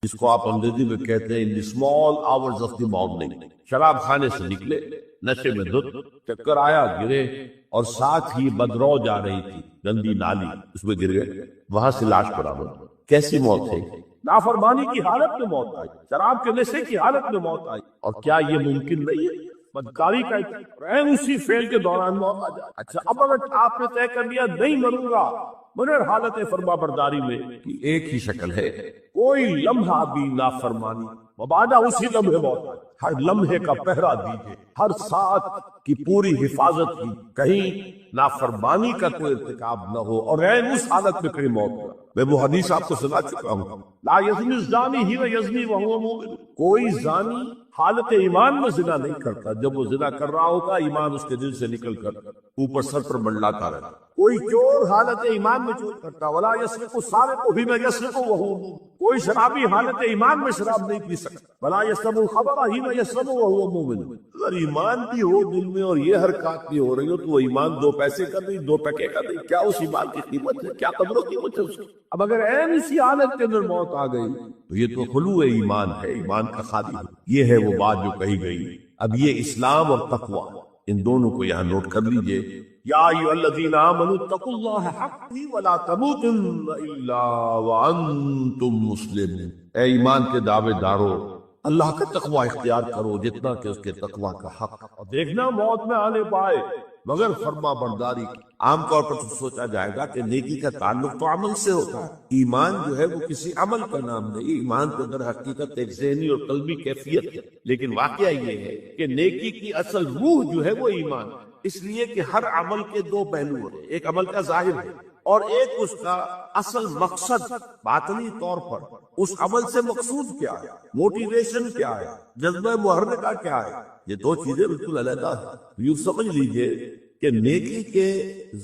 جس کو آپ انگریزی میں کہتے ہیں in the small hours of the morning. شراب خانے سے نکلے، نشے میں دھت، چکر آیا، گرے، اور ساتھ ہی بدرو جا رہی تھی گندی نالی، اس میں گر گئے، وہاں سے لاش برآمد. کیسی موت ہے؟ نافرمانی کی حالت میں موت آئی، شراب کے نشے کی حالت میں موت آئی. اور کیا یہ ممکن نہیں ہے؟ بدکاری کا اسی فیل کے دوران موت آ جائے. اچھا، اب اگر آپ نے طے کر لیا نہیں مروں گا، مگر حالت فرما برداری میں کی ایک ہی شکل ہے، کوئی لمحہ بھی نافرمانی، مبادا اسی لمحے موت آئے. ہر لمحے کا پہرا دیجیے، ہر ساتھ کی پوری حفاظت کی، کہیں نافرمانی کا کوئی ارتکاب نہ ہو، اور اس حالت میں کہیں موت نہ. میں وہ حدیث آپ کو سنا چکا ہوں، لا یزنی الزانی حین یزنی وہو مؤمن. کوئی زانی حالت ایمان میں زنا نہیں کرتا، جب وہ زنا کر رہا ہوتا ایمان اس کے دل سے نکل کر اوپر سر پر منڈلاتا رہتا. کوئی چور حالت ایمان میں چور کرتا، ولا یسرق السارق حین یسرق وہو مؤمن. کوئی شرابی حالت ایمان میں شراب نہیں پی سکتا، ولا یشرب الخمر حین یشرب وہو مؤمن. اگر ایمان بھی ہو دل میں اور یہ حرکات بھی ہو رہی ہو تو وہ ایمان 2 پیسے کا نہیں، 2 ٹکے کا نہیں. کیا اس ایمان کی قیمت ہے؟ کیا قدر و قیمت ہے اس کی؟ اب اگر اسی حالت کے اندر موت آ گئی تو یہ تو خلوع ایمان ہے، ایمان کا خالی. یہ ہے وہ بات جو کہی گئی. اب یہ اسلام اور تقوی، ان دونوں کو یہاں نوٹ کر لیجئے. یا ایھا الذین آمنوا اتقوا اللہ حق ولا تموتن الا وانتم مسلمون. اے ایمان کے دعوے دارو، اللہ کا تقوی اختیار کرو جتنا کہ اس کے تقوی کا حق، اور دیکھنا موت میں آنے پائے مگر فرما برداری. عام طور پر تو سوچا جائے گا کہ نیکی کا تعلق تو عمل سے ہوتا ہے. ایمان جو ہے وہ کسی عمل کا نام نہیں، ایمان کے در حقیقت ایک ذہنی اور قلبی کیفیت ہے. لیکن واقعہ یہ ہے کہ نیکی کی اصل روح جو ہے وہ ایمان ہے. اس لیے کہ ہر عمل کے 2 پہلو ہیں، ایک عمل کا ظاہر ہے اور ایک اس کا اصل مقصد. باطنی طور پر اس عمل سے مقصود کیا ہے، موٹیویشن کیا ہے، جذبہ محرکہ کیا ہے. یہ 2 چیزیں بالکل علیحدہ ہیں. یوں سمجھ لیجئے کہ نیکی کے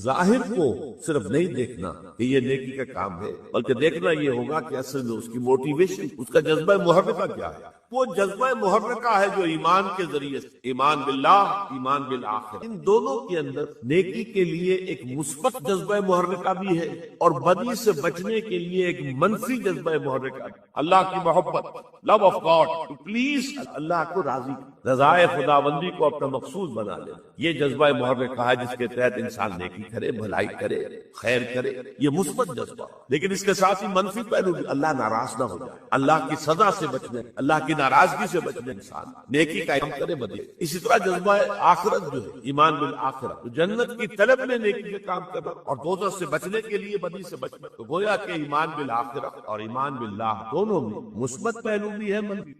ظاہر کو صرف نہیں دیکھنا کہ یہ نیکی کا کام ہے، بلکہ دیکھنا یہ ہوگا کہ اصل میں اس کی موٹیویشن، اس کا جذبہ محرکہ کیا ہے. وہ جذبہ محرکہ ہے جو ایمان کے ذریعے سے، ایمان باللہ، ایمان بالآخرہ، ان دونوں کے اندر نیکی کے لیے ایک مثبت جذبہ محرکہ بھی ہے اور بدی سے بچنے کے لیے ایک منفی جذبہ محرکہ بھی. اللہ کی محبت، love of God, to please اللہ کو راضی، رضائے خداوندی کو اپنا مقصود بنا لے، یہ جذبہ محرکہ ہے جس کے تحت انسان نیکی کرے، بھلائی کرے، خیر کرے. یہ مثبت جذبہ. لیکن اس کے ساتھ ہی منفی پہلو بھی، اللہ ناراض نہ ہو جائے، اللہ کی سزا سے بچنے، اللہ کی ناراضگی سے بچنے انسان نیکی کا کام کرے، بدی. اسی طرح جذبہ آخرت جو ہے، ایمان بالآخرہ، تو جنت کی طلب میں نیکی کا کام کرنا اور دوزخ سے بچنے کے لیے بدی سے بچنا. تو گویا کہ ایمان بالآخرہ اور ایمان باللہ دونوں میں مثبت پہلو بھی ہے، منفی.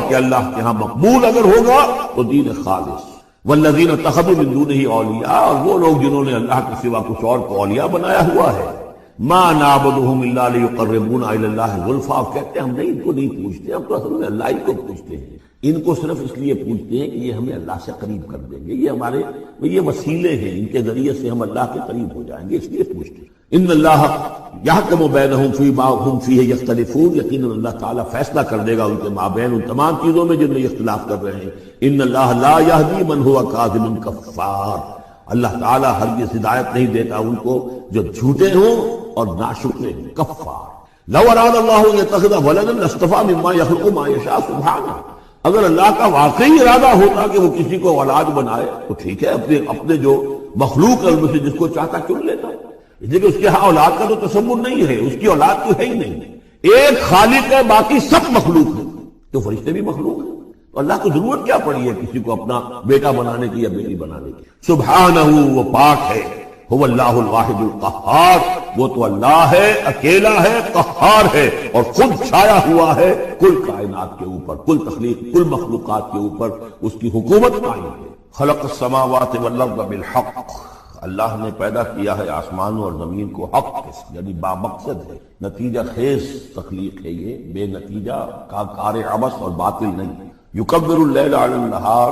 کہ اللہ کے ہاں مقبول اگر ہوگا تو دین خالص. والذین اتخذوا من دونہ اولیاء، اور وہ لوگ جنہوں نے اللہ کے سوا کچھ اور کو اولیاء بنایا ہوا ہے. ما نعبدهم الا لیقربونا الی اللہ زلفیٰ، کہتے ہیں ہم نہیں، ان کو نہیں پوچھتے، ہم تو اصل میں اللہ ہی کو پوچھتے ہیں. ان کو صرف اس لیے پوچھتے ہیں کہ یہ ہمیں اللہ سے قریب کر دیں گے، یہ ہمارے یہ وسیلے ہیں، ان کے ذریعے سے ہم اللہ کے قریب ہو جائیں گے، اس لیے پوچھتے ہیں. ان اللہ یحکم بینہم فیما ھم فیہ یختلفون، یقیناً اللہ تعالیٰ فیصلہ کر دے گا ان کے مابین ان تمام چیزوں میں جن میں اختلاف کر رہے ہیں. ان اللہ لا یہدی من ھو کاذب کفار، اللہ تعالیٰ ہرگز ہدایت نہیں دیتا ان کو جو جھوٹے ہوں اور ناشکر ہیں، کفار. لو اراد اللہ ان یتخذ ولدا لاصطفیٰ مما یخلق ما یشاء سبحانہ، اگر اللہ کا واقعی ارادہ ہوتا کہ وہ کسی کو اولاد بنائے تو ٹھیک ہے، اپنے جو مخلوق ہے ان میں سے جس کو چاہتا چن لیتا. لیکن اس کے ہاں اولاد کا تو تصور نہیں ہے، اس کی اولاد تو ہے ہی نہیں. ایک خالق ہے، باقی سب مخلوق ہے. تو فرشتے بھی مخلوق ہیں، تو اللہ کو ضرورت کیا پڑی ہے کسی کو اپنا بیٹا بنانے کی یا بیٹی بنانے کی. سبحانہ، وہ پاک ہے. هو اللہ الواحد القہار، وہ تو اللہ ہے، اکیلا ہے، قہار ہے، اور خود چھایا ہوا ہے کل کائنات کے اوپر، کل تخلیق، کل مخلوقات کے اوپر اس کی حکومت قائم ہے. خلق السماوات والارض بالحق، اللہ نے پیدا کیا ہے آسمانوں اور زمین کو حق کے، یعنی با مقصد ہے، نتیجہ خیز تخلیق ہے، یہ بے نتیجہ کار عبث اور باطل نہیں. یکبر اللیل علی النہار،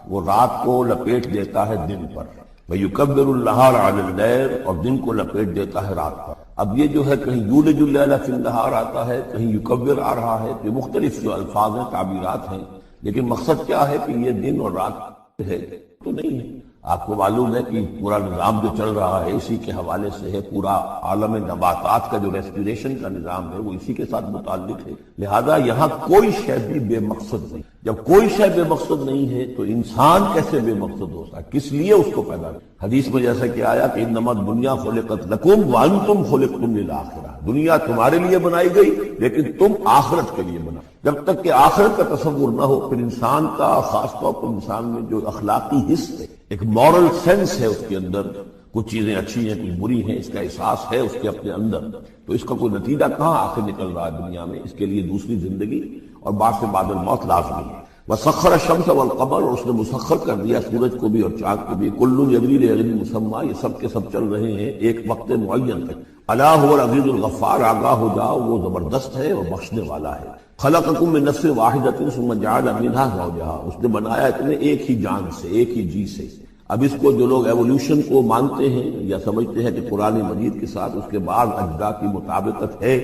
وہ رات کو لپیٹ دیتا ہے دن پر. وَيُكَبِّرُ النَّهَارَ عَلَى اللَّيْلِ، اور دن کو لپیٹ دیتا ہے رات پر. اب یہ جو ہے کہیں یولج اللیل فی النہار آتا ہے، کہیں یکبر آ رہا ہے، تو مختلف جو الفاظ ہیں، تعبیرات ہیں، لیکن مقصد کیا ہے کہ یہ دن اور رات ہے تو نہیں ہے. آپ کو معلوم ہے کہ پورا نظام جو چل رہا ہے اسی کے حوالے سے ہے، پورا عالم نباتات کا جو ریسپیریشن کا نظام ہے وہ اسی کے ساتھ متعلق ہے۔ لہذا یہاں کوئی شے بھی بے مقصد نہیں۔ جب کوئی شے بے مقصد نہیں ہے تو انسان کیسے بے مقصد ہو سکتا؟ کس لیے اس کو پیدا کیا؟ حدیث میں جیسا کہ آیا کہ انما الدنیا خلقت لکم وانتم خلقتم للآخرہ، دنیا تمہارے لیے بنائی گئی لیکن تم آخرت کے لیے بنا۔ جب تک کہ آخرت کا تصور نہ ہو پھر انسان کا، خاص طور پر انسان میں جو اخلاقی حص ہے، ایک مورل سینس ہے اس کے اندر، کچھ چیزیں اچھی ہیں کچھ بری ہیں، اس کا احساس ہے اس کے اپنے اندر، تو اس کا کوئی نتیجہ کہاں آخر نکل رہا ہے دنیا میں؟ اس کے لیے دوسری زندگی اور بعد سے بعد الموت لازمی ہے۔ وسخر الشمس والقمر، اور اس نے مسخر کر دیا سورج کو بھی اور چاند کو بھی، کل یجری لاجل مسمى، یہ سب کے سب چل رہے ہیں ایک وقت معین تک۔ الا هو العزیز الغفار، آگاہ ہو جاؤ وہ زبردست ہے اور بخشنے والا ہے۔ خلقکم من نفس واحدۃ ثم جعل منها زوجها، اس نے بنایا تمہیں ایک ہی جان سے، ایک ہی جی سے۔ اب اس کو جو لوگ ایولیوشن کو مانتے ہیں یا سمجھتے ہیں کہ قرآن مجید کے ساتھ اس کے بعد اجزاء کی مطابقت ہے،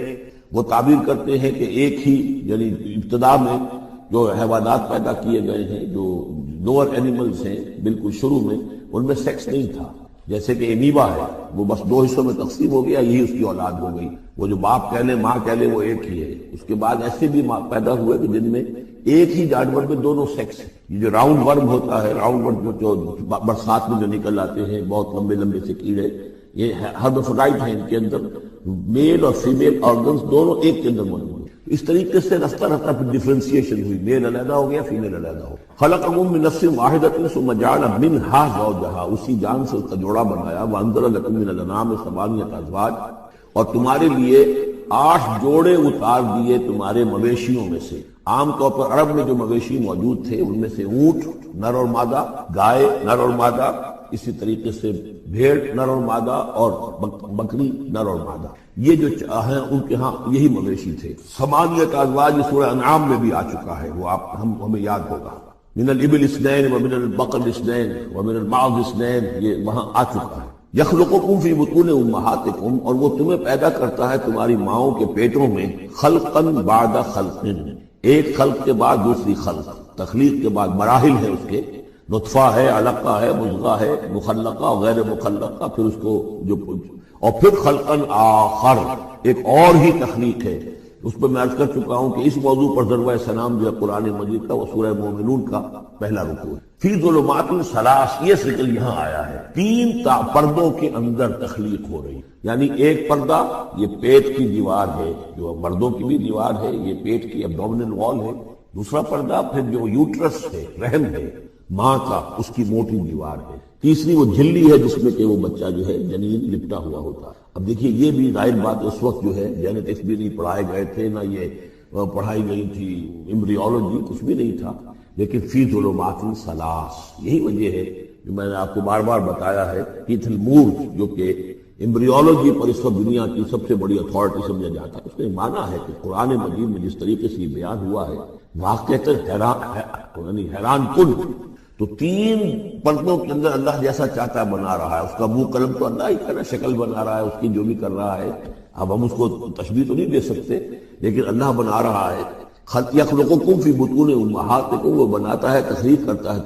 وہ تعبیر کرتے ہیں کہ ایک ہی، یعنی ابتدا میں جو حیوانات پیدا کیے گئے ہیں، جو لوور اینیملز ہیں بالکل شروع میں، ان میں سیکس نہیں تھا، جیسے کہ ایمیبا ہے وہ بس دو حصوں میں تقسیم ہو گیا، یہی اس کی اولاد ہو گئی، وہ جو باپ کہہ لے ماں کہہ لے وہ ایک ہی ہے۔ اس کے بعد ایسے بھی پیدا ہوئے کہ جن میں ایک ہی جانور میں دونوں سیکس ہیں۔ یہ جو راؤنڈ ورم ہوتا ہے، راؤنڈ ورم جو برسات میں جو نکل آتے ہیں بہت لمبے لمبے سے کیڑے، یہ ہرمافرڈائٹ ہیں، ان کے اندر میل اور فیمیل آرگنز دونوں ایک کے اندر موجود ہیں۔ اس طریقے سے رفتہ رفتہ پھر ڈیفرینسیشن ہوئی، میل علیحدہ ہو گیا، فیمیل علیحدہ ہو۔ خلقکم من نفس واحدۃ ثم جعل منها زوجها، اسی جان سے اس کا جوڑا بنایا۔ وانزل لکم من الانعام ثمانیۃ ازواج، اور تمہارے لیے 8 جوڑے اتار دیے تمہارے مویشیوں میں سے۔ عام طور پر عرب میں جو مویشی موجود تھے ان میں سے اونٹ نر اور مادہ، گائے نر اور مادہ، اسی طریقے سے بھیڑ نر اور مادہ، اور بکری نر اور مادہ، یہ جو ہیں ان کے ہاں یہی مویشی تھے۔ ثمانیۃ ازواج سورہ انعام میں بھی آ چکا ہے، وہ ہمیں یاد ہوگا۔ من الابل اثنین ومن البقر اثنین ومن المعز اثنین، یہ وہاں آ چکا ہے۔ یخلقکم فی بطون امہاتکم، اور وہ تمہیں پیدا کرتا ہے تمہاری ماؤں کے پیٹوں میں، خلقا بعد خلق، ایک خلق کے بعد دوسری خلق، تخلیق کے بعد مراحل ہے اس کے، نطفہ ہے، علقہ ہے، مضغہ ہے، مخلقہ غیر مخلقہ، پھر اس کو جو، اور پھر خلقا آخر، ایک اور ہی تخلیق ہے۔ اس پر میں عرض کر چکا ہوں کہ اس موضوع پر ضربہ سلام جو ہے قرآن مجید کا، وہ سورہ مومنون کا پہلا رکوع ہے۔ فی ظلمات ثلاث، یہ ذکر یہاں آیا ہے، 3 پردوں کے اندر تخلیق ہو رہی، یعنی ایک پردہ یہ پیٹ کی دیوار ہے، جو مردوں کی بھی دیوار ہے، یہ پیٹ کی ایبڈومینل وال ہے۔ دوسرا پردہ پھر جو یوٹرس ہے، رحم ہے ماں کا، اس کی موٹی دیوار ہے۔ تیسری وہ جھلی ہے جس میں کہ وہ بچہ جو ہے جنین لپٹا ہوا ہوتا ہے۔ اب دیکھیے یہ بھی ظاہر بات اس وقت جو ہے جینیٹکس بھی نہیں پڑھائے گئے تھے، نہ یہ پڑھائی گئی تھی ایمبریولوجی، کچھ بھی نہیں تھا، لیکن فی ظلمات ثلاث، یہی وجہ ہے جو میں نے آپ کو بار بار بتایا ہے۔ کیتھل مور جو کہ ایمبریولوجی پر اس وقت دنیا کی سب سے بڑی اتھارٹی سمجھا جاتا ہے، اس نے مانا ہے کہ قرآن مجید میں جس طریقے سے یہ بیان ہوا ہے واقعتاً حیران کن۔ تو 3 پردوں کے اندر اللہ جیسا چاہتا ہے بنا رہا ہے، اس کا منہ قلم تو اللہ ہی کر رہا ہے، شکل بنا رہا ہے اس کی جو بھی کر رہا ہے، اب ہم اس کو تشبیہ تو نہیں دے سکتے، لیکن اللہ بنا رہا ہے۔ یخلقکم فی بطون امہاتکم، وہ بناتا ہے، تخلیق کرتا ہے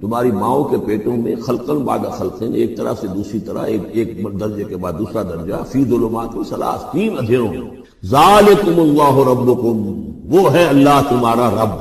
تمہاری ماؤں کے پیٹوں میں، خلقا بعد خلق، ایک طرح سے دوسری طرح، ایک درجے کے بعد دوسرا درجہ، فی ظلمات ثلاث، 3 اندھیروں میں۔ ذالکم اللہ ربکم، وہ ہے اللہ تمہارا رب،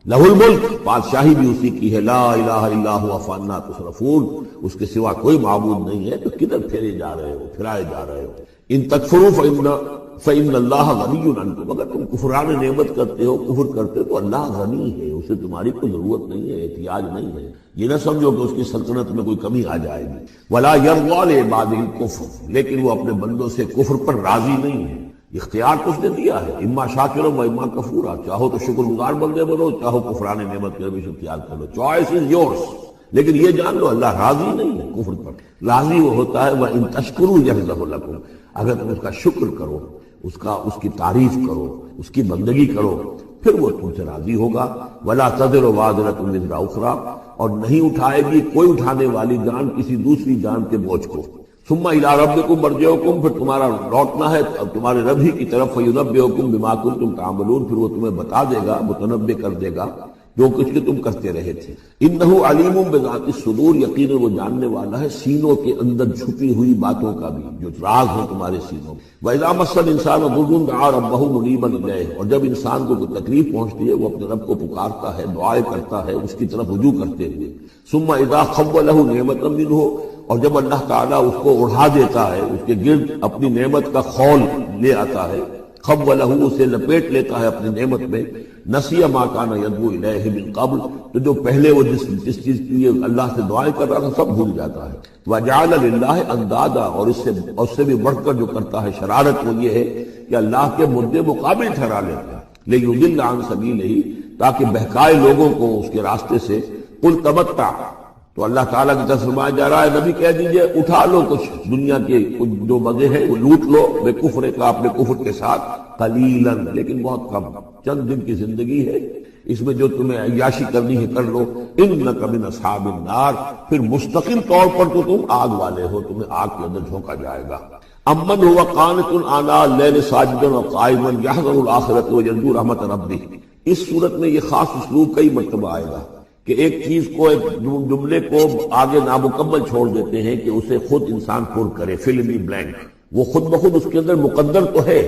لہ الملک، بادشاہی بھی اسی کی ہے، لا الہ الا هو فانا تصرفون، اس کے سوا کوئی معبود نہیں ہے، تو کدھر پھیرے جا رہے ہو، پھرائے جا رہے ہو۔ ان تکفروا فإن اللہ غنی عنکم، اگر تم کفران نعمت کرتے ہو، کفر کرتے ہو، تو اللہ غنی ہے، اسے تمہاری کوئی ضرورت نہیں ہے، احتیاج نہیں ہے، یہ نہ سمجھو کہ اس کی سلطنت میں کوئی کمی آ جائے گی۔ ولا یرضی لعبادہ الکفر، لیکن وہ اپنے بندوں سے کفر پر راضی نہیں ہے، اختیار تو اس نے دیا ہے، اما شاکرا و اما کفورا، چاہو تو شکر گزار بندے بنو، چاہو کفران نعمت کے بھی اختیار کر لو، چوائس از یورس۔ لیکن یہ جان لو اللہ راضی نہیں ہے کفر پر، راضی وہ ہوتا ہے وَإِن تَشْكُرُوا يَغْفِرْ لَكُمْ، اگر تم اس کا شکر کرو، اس کی تعریف کرو، اس کی بندگی کرو، پھر وہ تم سے راضی ہوگا۔ وَلَا تَزِرُ وَازِرَةٌ وِزْرَ أُخْرَىٰ، اور نہیں اٹھائے گی کوئی اٹھانے والی جان کسی دوسری جان کے بوجھ کو۔ ثم الى ربکم مرجعکم، پھر تمہارا لوٹنا ہے اب تمہارے رب ہی کی طرف، فینبئکم بما کنتم تعملون، پھر وہ تمہیں بتا دے گا، متنبع کر دے گا جو کچھ کہ تم کرتے رہے تھے. انہ علیم بذات الصدور، یقیناً وہ جاننے والا ہے سینوں کے اندر چھپی ہوئی باتوں کا بھی، جو راز ہیں تمہارے سینوں میں. وَإِذَا مَسَّ الْإِنسَانَ ضُرٌّ دَعَا رَبَّهُ مُنِيبًا إِلَيْهِ، اور جب انسان کو کوئی تکلیف پہنچتی ہے وہ اپنے رب کو پکارتا ہے، دعائیں کرتا ہے اس کی طرف رجوع کرتے ہوئے. ثُمَّ إِذَا خَوَّلَهُ نِعْمَةً مِّنْهُ، اور جب اللہ تعالیٰ اس کو اڑا دیتا ہے، اس کے گرد اپنی نعمت کا خول لے آتا ہے، خولہ اسے لپیٹ لیتا ہے اپنی نعمت میں، نسی ما کان یدعو الیہ من قبل، تو جو پہلے وہ جس چیز کے لیے اللہ سے دعائیں کر رہا تھا سب بھول جاتا ہے. وجعل للہ اندادا، اور اس سے بھی بڑھ کر جو کرتا ہے شرارت وہ یہ ہے کہ اللہ کے مدے مقابل ٹھہرا لیتا ہے، لیضل عن سبیلہ، تاکہ بہکائے لوگوں کو اس کے راستے سے. قل تمتع، تو اللہ تعالیٰ کی طرف فرمایا جا رہا ہے نبی کہہ دیجئے اٹھا لو کچھ دنیا کے جو مزے ہیں وہ لوٹ لو بے کفر کا، اپنے کفر کے ساتھ، قلیلاً، لیکن بہت کم، چند دن کی زندگی ہے، اس میں جو تمہیں عیاشی کرنی ہے کر لو. انک من اصحاب النار، پھر مستقل طور پر تو تم آگ والے ہو، تمہیں آگ کے اندر جھونکا جائے گا. امن هو قانت آناء اللیل ساجدا وقائما یحذر الآخرۃ ویرجو رحمت ربہ. اس صورت میں یہ خاص اسلوب کئی مرتبہ آئے گا کہ ایک چیز کو، ایک جملے کو آگے نامکمل چھوڑ دیتے ہیں کہ اسے خود انسان پر کرے، فل ان دی بلینک. وہ خود بخود اس کے اندر مقدر تو ہے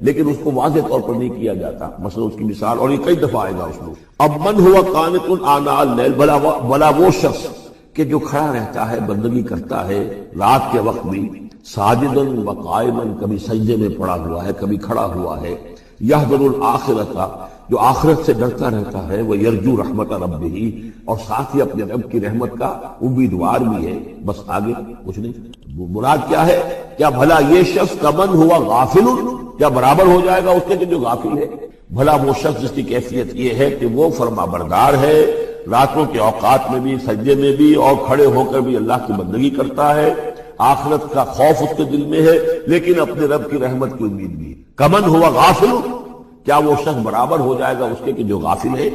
لیکن اس کو واضح طور پر نہیں کیا جاتا. مثلا اس کی مثال، اور یہ کئی دفعہ آئے گا اس میں. اب من ہوا قانت آناء اللیل، بلا وہ شخص کہ جو کھڑا رہتا ہے، بندگی کرتا ہے رات کے وقت بھی، ساجدن و قائما، کبھی سجدے میں پڑا ہوا ہے کبھی کھڑا ہوا ہے، یحذر الآخرۃ، جو آخرت سے ڈرتا رہتا ہے، وہ یرجو رحمت ربہ، اور ساتھ ہی اپنے رب کی رحمت کا امیدوار بھی ہے. بس آگے کچھ نہیں. مراد کیا ہے؟ کیا بھلا یہ شخص کمن ہوا غافل، کیا برابر ہو جائے گا اس کے کہ جو غافل ہے؟ بھلا وہ شخص جس کی کیفیت یہ ہے کہ وہ فرما بردار ہے، راتوں کے اوقات میں بھی، سجدے میں بھی، اور کھڑے ہو کر بھی اللہ کی بندگی کرتا ہے، آخرت کا خوف اس کے دل میں ہے، لیکن اپنے رب کی رحمت کی امید بھی. کمن ہوا غافل، کیا وہ شخص برابر ہو جائے گا اس کے کہ جو غافل ہے؟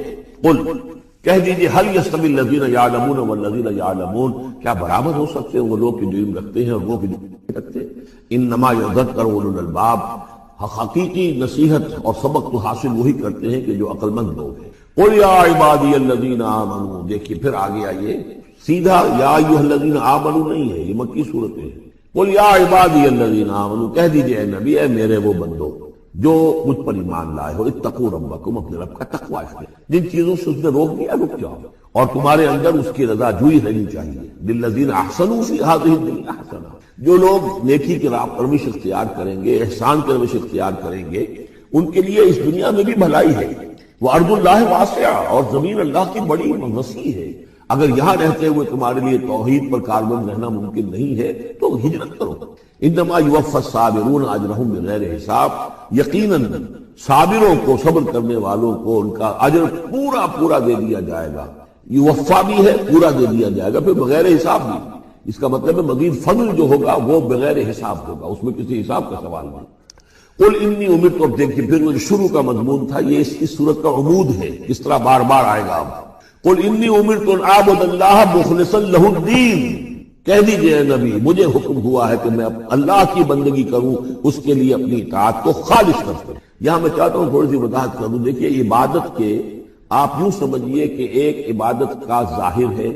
قل، کہہ دیجئے، هل يستوي الذين يعلمون والذين يعلمون، کیا برابر ہو سکتے ہیں وہ لوگ کہ جو علم رکھتے ہیں اور وہ کہ جو نہیں رکھتے؟ انما يذكر اولو الالباب، حقیقی نصیحت اور سبق تو حاصل وہی کرتے ہیں کہ جو عقل مند لوگ ہیں. قل یا عبادی الذین آمنوا، دیکھیے پھر آگے آئیے، سیدھا یا ایھا الذین آمنوا نہیں ہے، یہ مکی صورت ہے. قل یا عبادی الذین آمنوا، کہہ دیجئے اے نبی، اے میرے وہ بندو جو مجھ پر ایمان لائے ہو، اتقوا ربکم، اپنے رب کا تقوی اختیار، جن چیزوں سے اس نے روک دیا رک جاؤ، اور تمہارے اندر اس کی رضا جوئی رہنی چاہیے. للذین احسنوا فی ہذہ الدنیا حسنہ، جو لوگ نیکی کی راہ پر روش اختیار کریں گے، احسان کی روش اختیار کریں گے، ان کے لیے اس دنیا میں بھی بھلائی ہے. وارض اللہ واسعہ، اور زمین اللہ کی بڑی وسیع ہے. اگر یہاں رہتے ہوئے تمہارے لیے توحید پر کاربند رہنا ممکن نہیں ہے تو ہجرت کرو. انما یوفی الصابرون اجرہم بغیر حساب، یقیناً صابروں کو، صبر کرنے والوں کو ان کا اجر پورا پورا دے دیا جائے گا. یوفا بھی ہے، پورا دے دیا جائے گا، پھر بغیر حساب بھی. اس کا مطلب ہے مزید فضل جو ہوگا وہ بغیر حساب ہوگا، اس میں کسی حساب کا سوال نہیں. قل انی امرت، تو دیکھیے پھر وہ جو شروع کا مضمون تھا یہ اس صورت کا عمود ہے، کس طرح بار بار آئے گا. اب قل انی امرت ان اعبد اللہ مخلصا لہ الدین، کہہ دیجئے اے نبی مجھے حکم ہوا ہے کہ میں اللہ کی بندگی کروں، اس کے لیے اپنی اطاعت کو خالص کروں. یہاں میں چاہتا ہوں تھوڑی سی وضاحت کروں. دیکھیے عبادت کے آپ یوں سمجھیے کہ ایک عبادت کا ظاہر ہے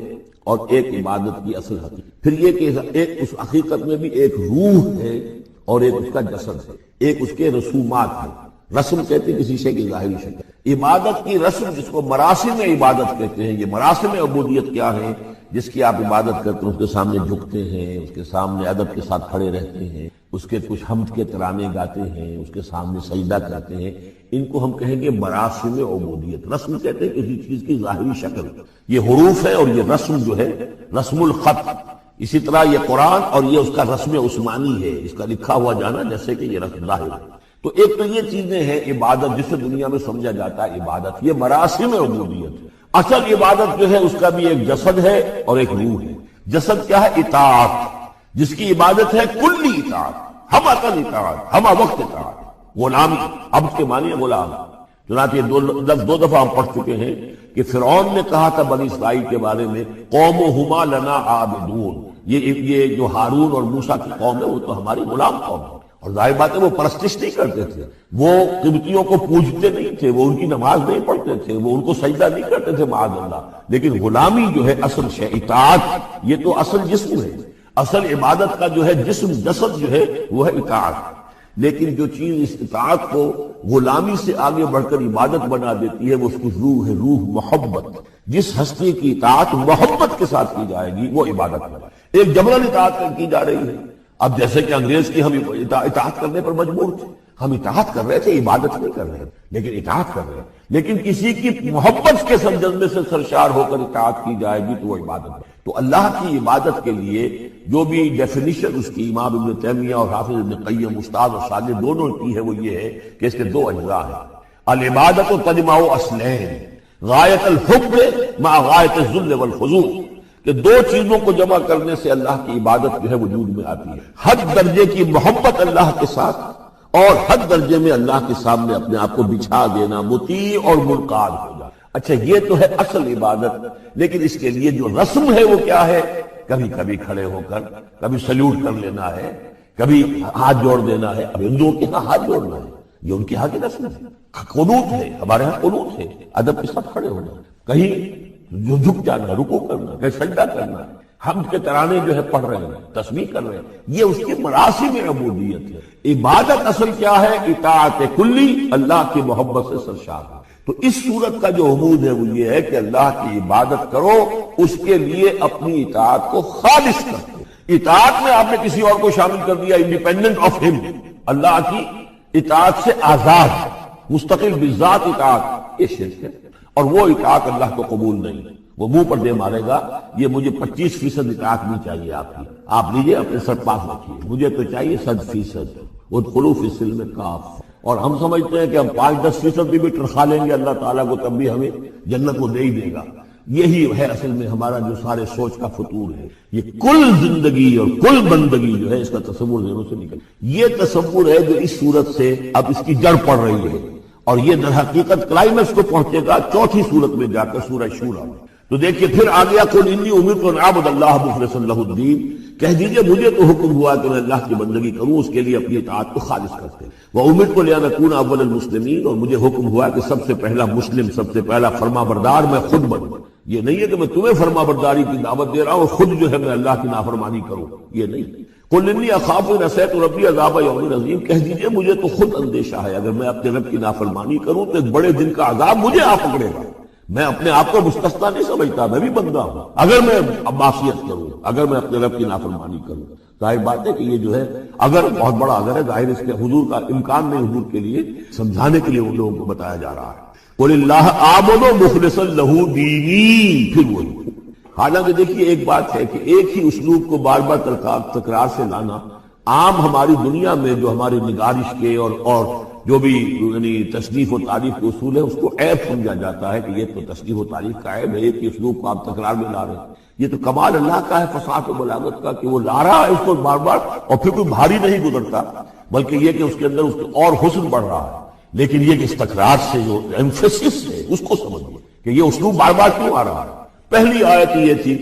اور ایک عبادت کی اصل حقیقت، پھر یہ کہ ایک اس حقیقت میں بھی ایک روح ہے اور ایک اس کا جسد ہے، ایک اس کے رسومات ہیں. رسم کہتے ہیں کسی شے کی ظاہری شکل. عبادت کی رسم جس کو مراسم عبادت کہتے ہیں، یہ مراسم عبودیت کیا ہے؟ جس کی آپ عبادت کرتے ہیں، اس کے سامنے جھکتے ہیں، اس کے سامنے ادب کے ساتھ کھڑے رہتے ہیں، اس کے کچھ حمد کے ترانے گاتے ہیں، اس کے سامنے سجدہ کرتے ہیں، ان کو ہم کہیں گے مراسم عبودیت. رسم کہتے ہیں کسی چیز کی ظاہری شکل. یہ حروف ہے اور یہ رسم جو ہے رسم الخط. اسی طرح یہ قرآن اور یہ اس کا رسم عثمانی ہے، اس کا لکھا ہوا جانا جیسے کہ یہ رسم ظاہر ہے. تو ایک تو یہ چیزیں ہیں عبادت جسے دنیا میں سمجھا جاتا ہے عبادت، یہ مراسم عبودیت. اصل عبادت جو ہے اس کا بھی ایک جسد ہے اور ایک روح ہے. جسد کیا ہے؟ اطاعت، جس کی عبادت ہے کلی اطاعت، ہم عقل اطاعت، ہم وقت اطاعت. غلامی، عبد کے معنی ہے غلام. چنانچہ دو دفعہ ہم پڑھ چکے ہیں کہ فرعون نے کہا تھا بنی اسرائیل کے بارے میں قومہما لنا عابدون، یہ جو ہارون اور موسیٰ کی قوم ہے وہ تو ہماری غلام قوم ہے. اور ظاہر بات ہے وہ پرستش نہیں کرتے تھے، وہ قبطیوں کو پوجتے نہیں تھے، وہ ان کی نماز نہیں پڑھتے پڑھتے تھے، وہ ان کو سجدہ نہیں کرتے تھے معاذ اللہ، لیکن غلامی جو ہے اصل شے، اطاعت یہ تو اصل جسم ہے، اصل عبادت کا جو ہے جسم جسد جو ہے وہ ہے اطاعت۔ لیکن جو چیز اس اطاعت کو غلامی سے آگے بڑھ کر عبادت بنا دیتی ہے وہ اس کی روح ہے، روح محبت۔ جس ہستی کی اطاعت محبت کے ساتھ کی جائے گی وہ عبادت ہے۔ ایک جبرن اطاعت کی جا رہی ہے، اب جیسے کہ انگریز کی ہم اطاعت کرنے پر مجبور تھے، ہم اطاعت کر رہے تھے، عبادت نہیں کر رہے لیکن اطاعت کر رہے ہیں، لیکن کسی کی محبت کے جذبے سے سرشار ہو کر اطاعت کی جائے گی تو وہ عبادت ہے۔ تو اللہ کی عبادت کے لیے جو بھی ڈیفینیشن اس کی امام ابن تیمیہ اور حافظ ابن قیم استاد اور شاگرد دونوں کی ہے وہ یہ ہے کہ اس کے دو اجزاء ہیں، العبادت تجمع اصلین، غایت الحب مع غایت الذل والخضوع، کہ دو چیزوں کو جمع کرنے سے اللہ کی عبادت جو ہے وجود میں آتی ہے، حد درجے کی محبت اللہ کے ساتھ اور حد درجے میں اللہ کے سامنے اپنے آپ کو بچھا دینا، مطیع اور منقاد ہو جانا۔ اچھا یہ تو ہے اصل عبادت، لیکن اس کے لیے جو رسم ہے وہ کیا ہے؟ کبھی کبھی کھڑے ہو کر کبھی سلیوٹ کر لینا ہے، کبھی ہاتھ جوڑ دینا ہے۔ اب ہندوؤں کے ہاں ہاتھ جوڑنا ہے، یہ ان کے ہاں کی رسم ہے۔ قنوت ہے، ہمارے ہاں قنوت ہے، ادب کے ساتھ کھڑے ہونا، کہیں جو جھک جانا، رکوع کرنا، کہیں سجدہ کرنا، حمد کے ترانے جو ہے پڑھ رہے ہیں، تسبیح کر رہے ہیں، یہ اس کے مراسم عبودیت ہے۔ عبادت اصل کیا ہے؟ اطاعت کلی، اللہ کی محبت سے سرشار ہے۔ تو اس صورت کا جو عمود ہے وہ یہ ہے کہ اللہ کی عبادت کرو، اس کے لیے اپنی اطاعت کو خالص کرو۔ اطاعت میں آپ نے کسی اور کو شامل کر دیا، انڈیپینڈنٹ آف ہم، اللہ کی اطاعت سے آزاد مستقل بذات اطاعت، یہ شرک ہے، اور وہ اطاعت اللہ کو قبول نہیں۔ وہ منہ پر دے مارے گا، یہ مجھے 25% اطاعت نہیں چاہیے آپ کی، آپ لیجئے اپنے سر پاس رکھیے، مجھے تو چاہیے 100%۔ ادخلوا فی السلم کافہ، اور ہم سمجھتے ہیں کہ ہم 5-10% بھی تنخواہ لیں گے اللہ تعالیٰ کو تب بھی ہمیں جنت کو دے ہی دے گا۔ یہی ہے اصل میں ہمارا جو سارے سوچ کا فطور ہے۔ یہ کل زندگی اور کل بندگی جو ہے اس کا تصور ذہنوں سے نکل، یہ تصور ہے جو اس صورت سے اب اس کی جڑ پڑ رہی ہے، اور یہ در حقیقت کلائمیکس کو پہنچے گا چوتھی صورت میں جا کر سورہ شورى میں۔ تو دیکھیے پھر آ گیا قل انی امرت ان اعبد اللہ مخلصا لہ الدین، کہہ دیجئے مجھے تو حکم ہوا کہ میں اللہ کی بندگی کروں، اس کے لیے اپنی اطاعت کو خالص کرتے ہیں۔ وامرت لان اکون اول المسلمین، اور مجھے حکم ہوا کہ سب سے پہلا مسلم، سب سے پہلا فرما بردار میں خود بنوں۔ یہ نہیں ہے کہ میں تمہیں فرما برداری کی دعوت دے رہا ہوں، خود جو ہے میں اللہ کی نافرمانی کروں، یہ نہیں۔ قل انی اخاف ان عصیت ربی عذاب یوم عظیم، کہہ دیجئے مجھے تو خود اندیشہ ہے اگر میں اپنے رب کی نافرمانی کروں تو ایک بڑے دن کا عذاب مجھے آ پکڑے گا۔ میں اپنے آپ کو مستثنا نہیں سمجھتا، میں بھی بندہ ہوں، اگر میں معصیت کروں، اگر میں اپنے رب کی نافرمانی کروں۔ ظاہر بات ہے کہ یہ جو ہے اگر بہت بڑا اگر ہے، ظاہر اس کے حضور کا امکان نہیں، حضور کے لیے سمجھانے کے لیے ان لوگوں کو بتایا جا رہا ہے۔ قل اللہ اعبد مخلصا لہ دینی، پھر وہی۔ حالانکہ دیکھیے ایک بات ہے کہ ایک ہی اسلوب کو بار بار تکرار سے لانا عام ہماری دنیا میں جو ہماری نگارش کے اور جو بھی یعنی تصنیف و تعریف کے اصول ہے اس کو عیب سمجھا جاتا ہے کہ یہ تو تصنیف و تعریف کا عیب ہے، ایک ہی اسلوب کو آپ تکرار میں لا رہے ہیں۔ یہ تو کمال اللہ کا ہے، فصاحت و بلاغت کا، کہ وہ لا رہا ہے اس کو بار بار، اور پھر کوئی بھاری نہیں گزرتا، بلکہ یہ کہ اس کے اندر اس کو اور حسن بڑھ رہا ہے۔ لیکن یہ کہ اس تکرار سے جو ایمفیسس ہے اس کو سمجھیے کہ یہ اسلوب بار بار کیوں آ رہا ہے۔ پہلی آیت یہ تھی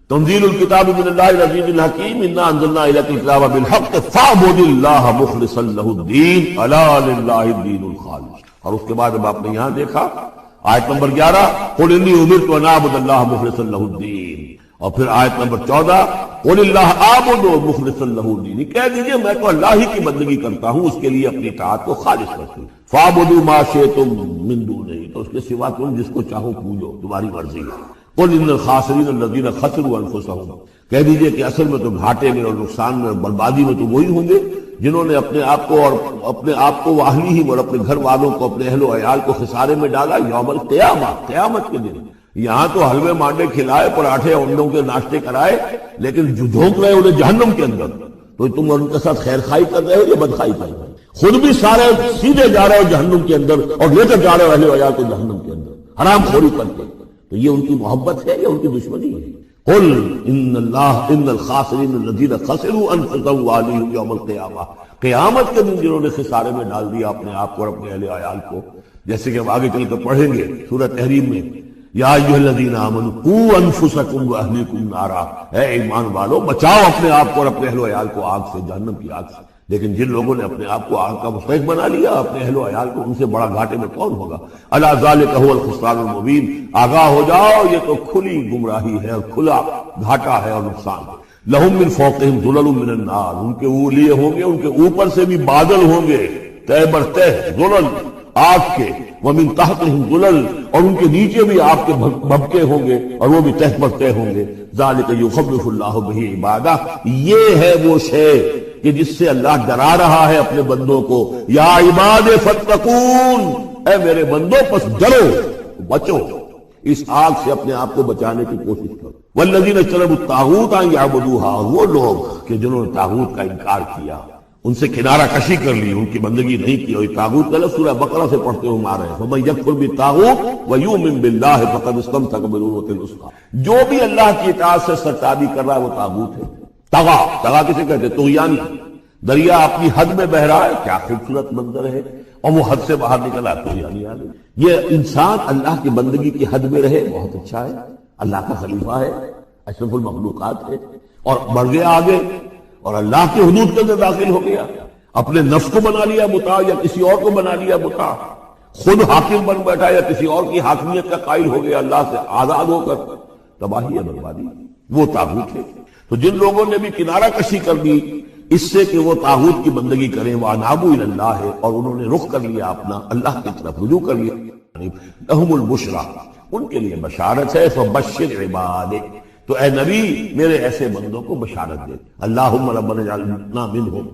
تنزیل الکتاب من اللہ العزیز الحکیم انا انزلنا الیک الکتاب بالحق فاعبد اللہ مخلصا لہ الدین الا للہ الدین الخالص۔ اور اس کے بعد اب آپ نے یہاں دیکھا آیت نمبر 11 قل انی امرت ان اعبد اللہ مخلصا لہ الدین، اور پھر آیت نمبر 14 قل اللہ اعبد مخلصا لہ الدین، کہہ دیجئے میں تو اللہ ہی کی بندگی کرتا ہوں، اس کے لیے اپنی اطاعت کو خالص کرتا ہوں۔ فاعبدوا ما شئتم من دونہ، تو اس کے سوا تم جس کو چاہو پوجو، تمہاری مرضی ہے۔ قل ان الخاسرین الذین خسروا انفسهم، کہہ دیجئے کہ اصل میں تو گھاٹے میں اور نقصان میں اور بربادی میں تو وہی ہوں گے جنہوں نے اپنے آپ کو واہلیہم اور اپنے گھر والوں کو، اپنے اہل و عیال کو خسارے میں ڈالا یوم القیامہ، قیامت کے دن۔ یہاں تو حلوے مانڈے کھلائے، پراٹھے انڈوں کے ناشتے کرائے، لیکن جو جھونک رہے انہیں جہنم کے اندر، تو تم ان کے ساتھ خیر خائی کر رہے ہو یا بدخائی کر رہے ہو؟ خود بھی سارے سیدھے جا رہے ہو جہنم کے اندر اور لے کر جا رہے ہو اہل و عیال کو جہنم کے اندر، حرام خوری کر کے۔ تو یہ ان کی محبت ہے یا ان کی دشمنی ہے؟ قل ان الخاسرین الذین خسروا انفسهم واہلیہم یوم القیامہ، قیامت کے دن جنہوں نے خسارے میں ڈال دیا اپنے آپ کو اور اپنے اہل عیال کو، جیسے کہ ہم آگے چل کر پڑھیں گے سورہ تحریم میں، یا ایھا الذین آمنوا قوا انفسکم واہلیکم نارا، اے ایمان والو بچاؤ اپنے آپ کو اور اپنے اہل و عیال کو آگ سے، جہنم کی آگ سے۔ لیکن جن لوگوں نے اپنے آپ کو آگ کا مستحق بنا لیا، اپنے اہل و عیال کو، ان سے بڑا گھاٹے میں کون ہوگا؟ الا ذالک هو الخسران المبین، آگاہ ہو جاؤ یہ تو کھلی گمراہی ہے اور کھلا گھاٹا ہے اور نقصان ہے۔ لہم من فوقہم ظلل من النار، ان کے لیے ہوں گے ان کے اوپر سے بھی بادل ہوں گے، تہ بر تہ ظلل آگ کے، ومن تحتہم ظلل، اور ان کے نیچے بھی آگ کے بھبکے ہوں گے اور وہ بھی تہ بر تہ ہوں گے۔ ذالک یخوف اللہ بہ عبادہ، یہ ہے وہ شے کہ جس سے اللہ ڈرا رہا ہے اپنے بندوں کو۔ یا عباد فاتقون، اے میرے بندوں پس ڈرو، بچو، اس آگ سے اپنے آپ کو بچانے کی کوشش کرو۔ والذین اجتنبوا الطاغوت ان یعبدوها، وہ لوگ کہ جنہوں نے طاغوت کا انکار کیا، ان سے کنارہ کشی کر لی، ان کی بندگی نہیں کی، اور طاغوت کا لفظ سورہ بقرہ سے پڑھتے ہوئے آ رہے ہیں، فمن یکفر بالطاغوت ویؤمن باللہ فقد استمسک بالعروۃ الوثقی، جو بھی اللہ کی اطاعت سے سرتابی کر رہا ہے وہ طاغوت ہے۔ طغا کسے کہتے ہیں؟ طغیانی۔ دریا اپنی حد میں بہ رہا ہے، کیا خوبصورت منظر ہے، اور وہ حد سے باہر نکلا تو یعنی یہ انسان اللہ کی بندگی کی حد میں رہے، بہت اچھا ہے، اللہ کا خلیفہ ہے، اشرف المخلوقات ہے، اور بڑھ گیا آگے اور اللہ کی حدود کے اندر داخل ہو گیا، اپنے نفس کو بنا لیا مطاع یا کسی اور کو بنا لیا مطاع، خود حاکم بن بیٹھا یا کسی اور کی حاکمیت کا قائل ہو گیا اللہ سے آزاد ہو کر، تباہی ہے، بربادی، وہ طاغوت ہے۔ تو جن لوگوں نے بھی کنارہ کشی کر دی اس سے کہ وہ طاغوت کی بندگی کریں، وَأَنَابُوا إِلَى اللَّهِ، اور انہوں نے رخ کر لیا اپنا اللہ کی طرف، رجوع کر لیا، لَهُمُ الْبُشْرَى، ان کے لیے بشارت ہے، فَبَشِّرْ عِبَادِكَ، تو اے نبی میرے ایسے بندوں کو بشارت دے، اللہم ربنا اجعلنا منہم۔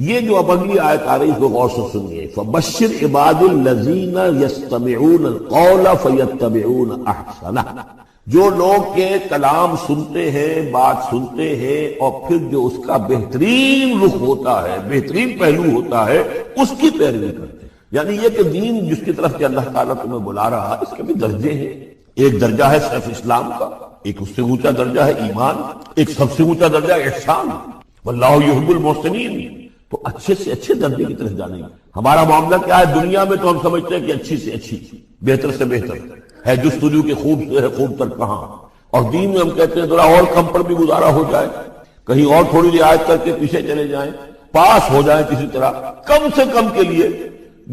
یہ جو اب اگلی آیت آ رہی اس کو غور سے سنیے، فَبَشِّرْ عِبَادِ الَّذِينَ يَسْتَمِعُونَ الْقَوْلَ فَيَتَّبِعُونَ أَحْسَنَهُ، جو لوگ کے کلام سنتے ہیں، بات سنتے ہیں، اور پھر جو اس کا بہترین رخ ہوتا ہے، بہترین پہلو ہوتا ہے، اس کی پیروی کرتے ہیں۔ یعنی یہ کہ دین جس کی طرف کہ اللہ تعالیٰ تمہیں بلا رہا ہے، اس کے بھی درجے ہیں۔ ایک درجہ ہے صرف اسلام کا، ایک اس سے اونچا درجہ ہے ایمان، ایک سب سے اونچا درجہ ہے احسان، واللہ یحب المحسنین، تو اچھے سے اچھے درجے کی طرف جانے گا۔ ہمارا معاملہ کیا ہے دنیا میں؟ تو ہم سمجھتے ہیں کہ اچھی سے اچھی، بہتر سے بہتر ہے، جستجو کے خوب سے ہے خوب تر کہاں، اور دین میں ہم کہتے ہیں ذرا اور کم پر بھی گزارا ہو جائے، کہیں اور تھوڑی رعایت کر کے پیچھے چلے جائیں، پاس ہو جائیں کسی طرح کم سے کم کے لیے۔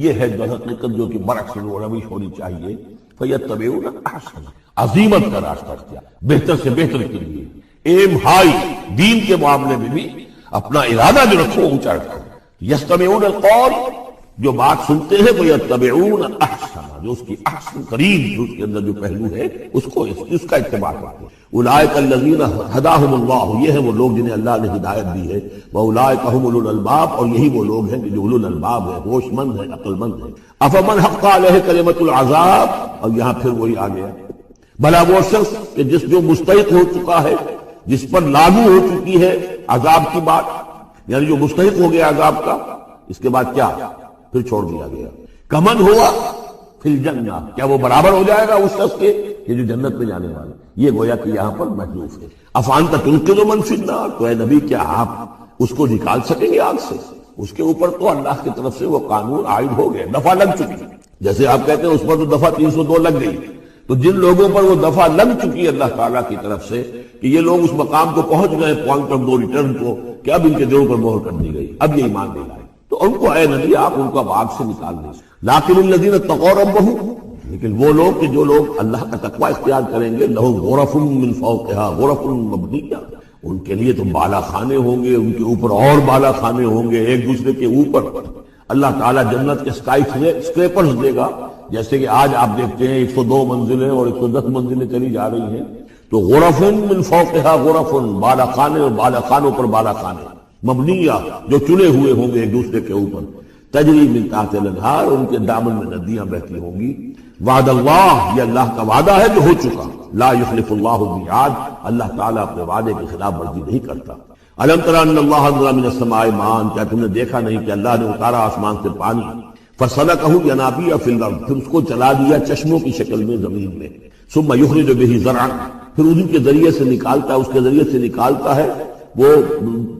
یہ ہے جو حقیقت جو کہ برعکس روش ہونی چاہیے، فَيَتَّبِعُونَ أَحْسَنَهُ، عظیمت کا راستہ اختیار، بہتر سے بہتر کے لیے، ایم ہائی، دین کے معاملے میں بھی اپنا ارادہ جو رکھو اونچا رکھو۔ یستمعون القول، جو بات سنتے ہیں، وَيَتَّبِعُونَ أَحْسَنَهُ، جو اس کی احسن ترین جو اس کے اندر جو پہلو ہے اس کا اتباع کرتے ہیں۔ اولئک الذین ھداھم اللہ، یہ ہیں وہ لوگ جنہیں اللہ نے ہدایت دی ہے، واولئک ھم اولو الالباب، اور یہی وہ لوگ ہیں کہ جو اولو الالباب ہیں، ہوش مند ہیں، عقل مند ہیں۔ افمن حق علیہ کلمۃ العذاب، اور یہاں پھر وہی آ گیا، بھلا وہ شخص کہ جو مستحق ہو چکا ہے، جس پر لاگو ہو چکی ہے عذاب کی بات، یعنی جو مستحق ہو گیا عذاب کا، اس کے بعد کیا پھر چھوڑ دیا گیا، کمن ہوا فی الجنہ، کیا وہ برابر ہو جائے گا اس شخص کے کہ جو جنت میں جانے والا؟ یہ گویا کہ یہاں پر محذوف ہے۔ افانت تنقذ من فی النار، تو اے نبی کیا آپ اس کو نکال سکیں گے آگ سے؟ اس کے اوپر تو اللہ کی طرف سے وہ قانون عائد ہو گئے، دفعہ لگ چکی، جیسے آپ کہتے ہیں اس پر تو دفعہ 302 لگ گئی، تو جن لوگوں پر وہ دفعہ لگ چکی ہے اللہ تعالیٰ کی طرف سے کہ یہ لوگ اس مقام کو پہنچ گئے، پوائنٹ آف نو ریٹرن کو، کہ اب ان کے دلوں پر مہر کر دی گئی، اب یہ ایمان نہیں لائے، تو ان کو اے نبی آپ ان کو اب آگ سے نکال دیں۔ لیکن الذین اتقوا ربہم، لیکن وہ لوگ کہ جو لوگ اللہ کا تقوی اختیار کریں گے، لہم غرف من فوقہا غرف مبنیہ، ان کے لیے تو بالا خانے ہوں گے، ان کے اوپر اور بالا خانے ہوں گے، ایک دوسرے کے اوپر۔ اللہ تعالیٰ جنت کے اسکائی اسکریپرز دے گا، جیسے کہ آج آپ دیکھتے ہیں 102 منزلیں اور 110 منزلیں چلی جا رہی ہیں، تو غرف من فوقہا غرف، بالا خانے اور بالا خانوں پر بالا خانے، مبنیہ، جو چنے ہوئے ہوں گے ایک دوسرے کے اوپر، تجری من تحت الانہار، ان کے دامن میں ندیاں بہتی ہوں گی۔ وعد اللہ، یہ اللہ کا وعدہ ہے جو ہو چکا، لا یخلف اللہ المیعاد، اللہ تعالیٰ اپنے وعدے کی خلاف ورزی نہیں کرتا۔ الم تر ان اللہ انزل من السماء ماء، کیا تم نے دیکھا نہیں کہ اللہ نے اتارا آسمان سے پانی، فسلکہ ینابیع فی الارض، پھر اس کو چلا دیا چشموں کی شکل میں زمین میں، ثم یخرج بہ زرعا، پھر اسی کے ذریعے سے نکالتا ہے، اس کے ذریعے سے نکالتا ہے وہ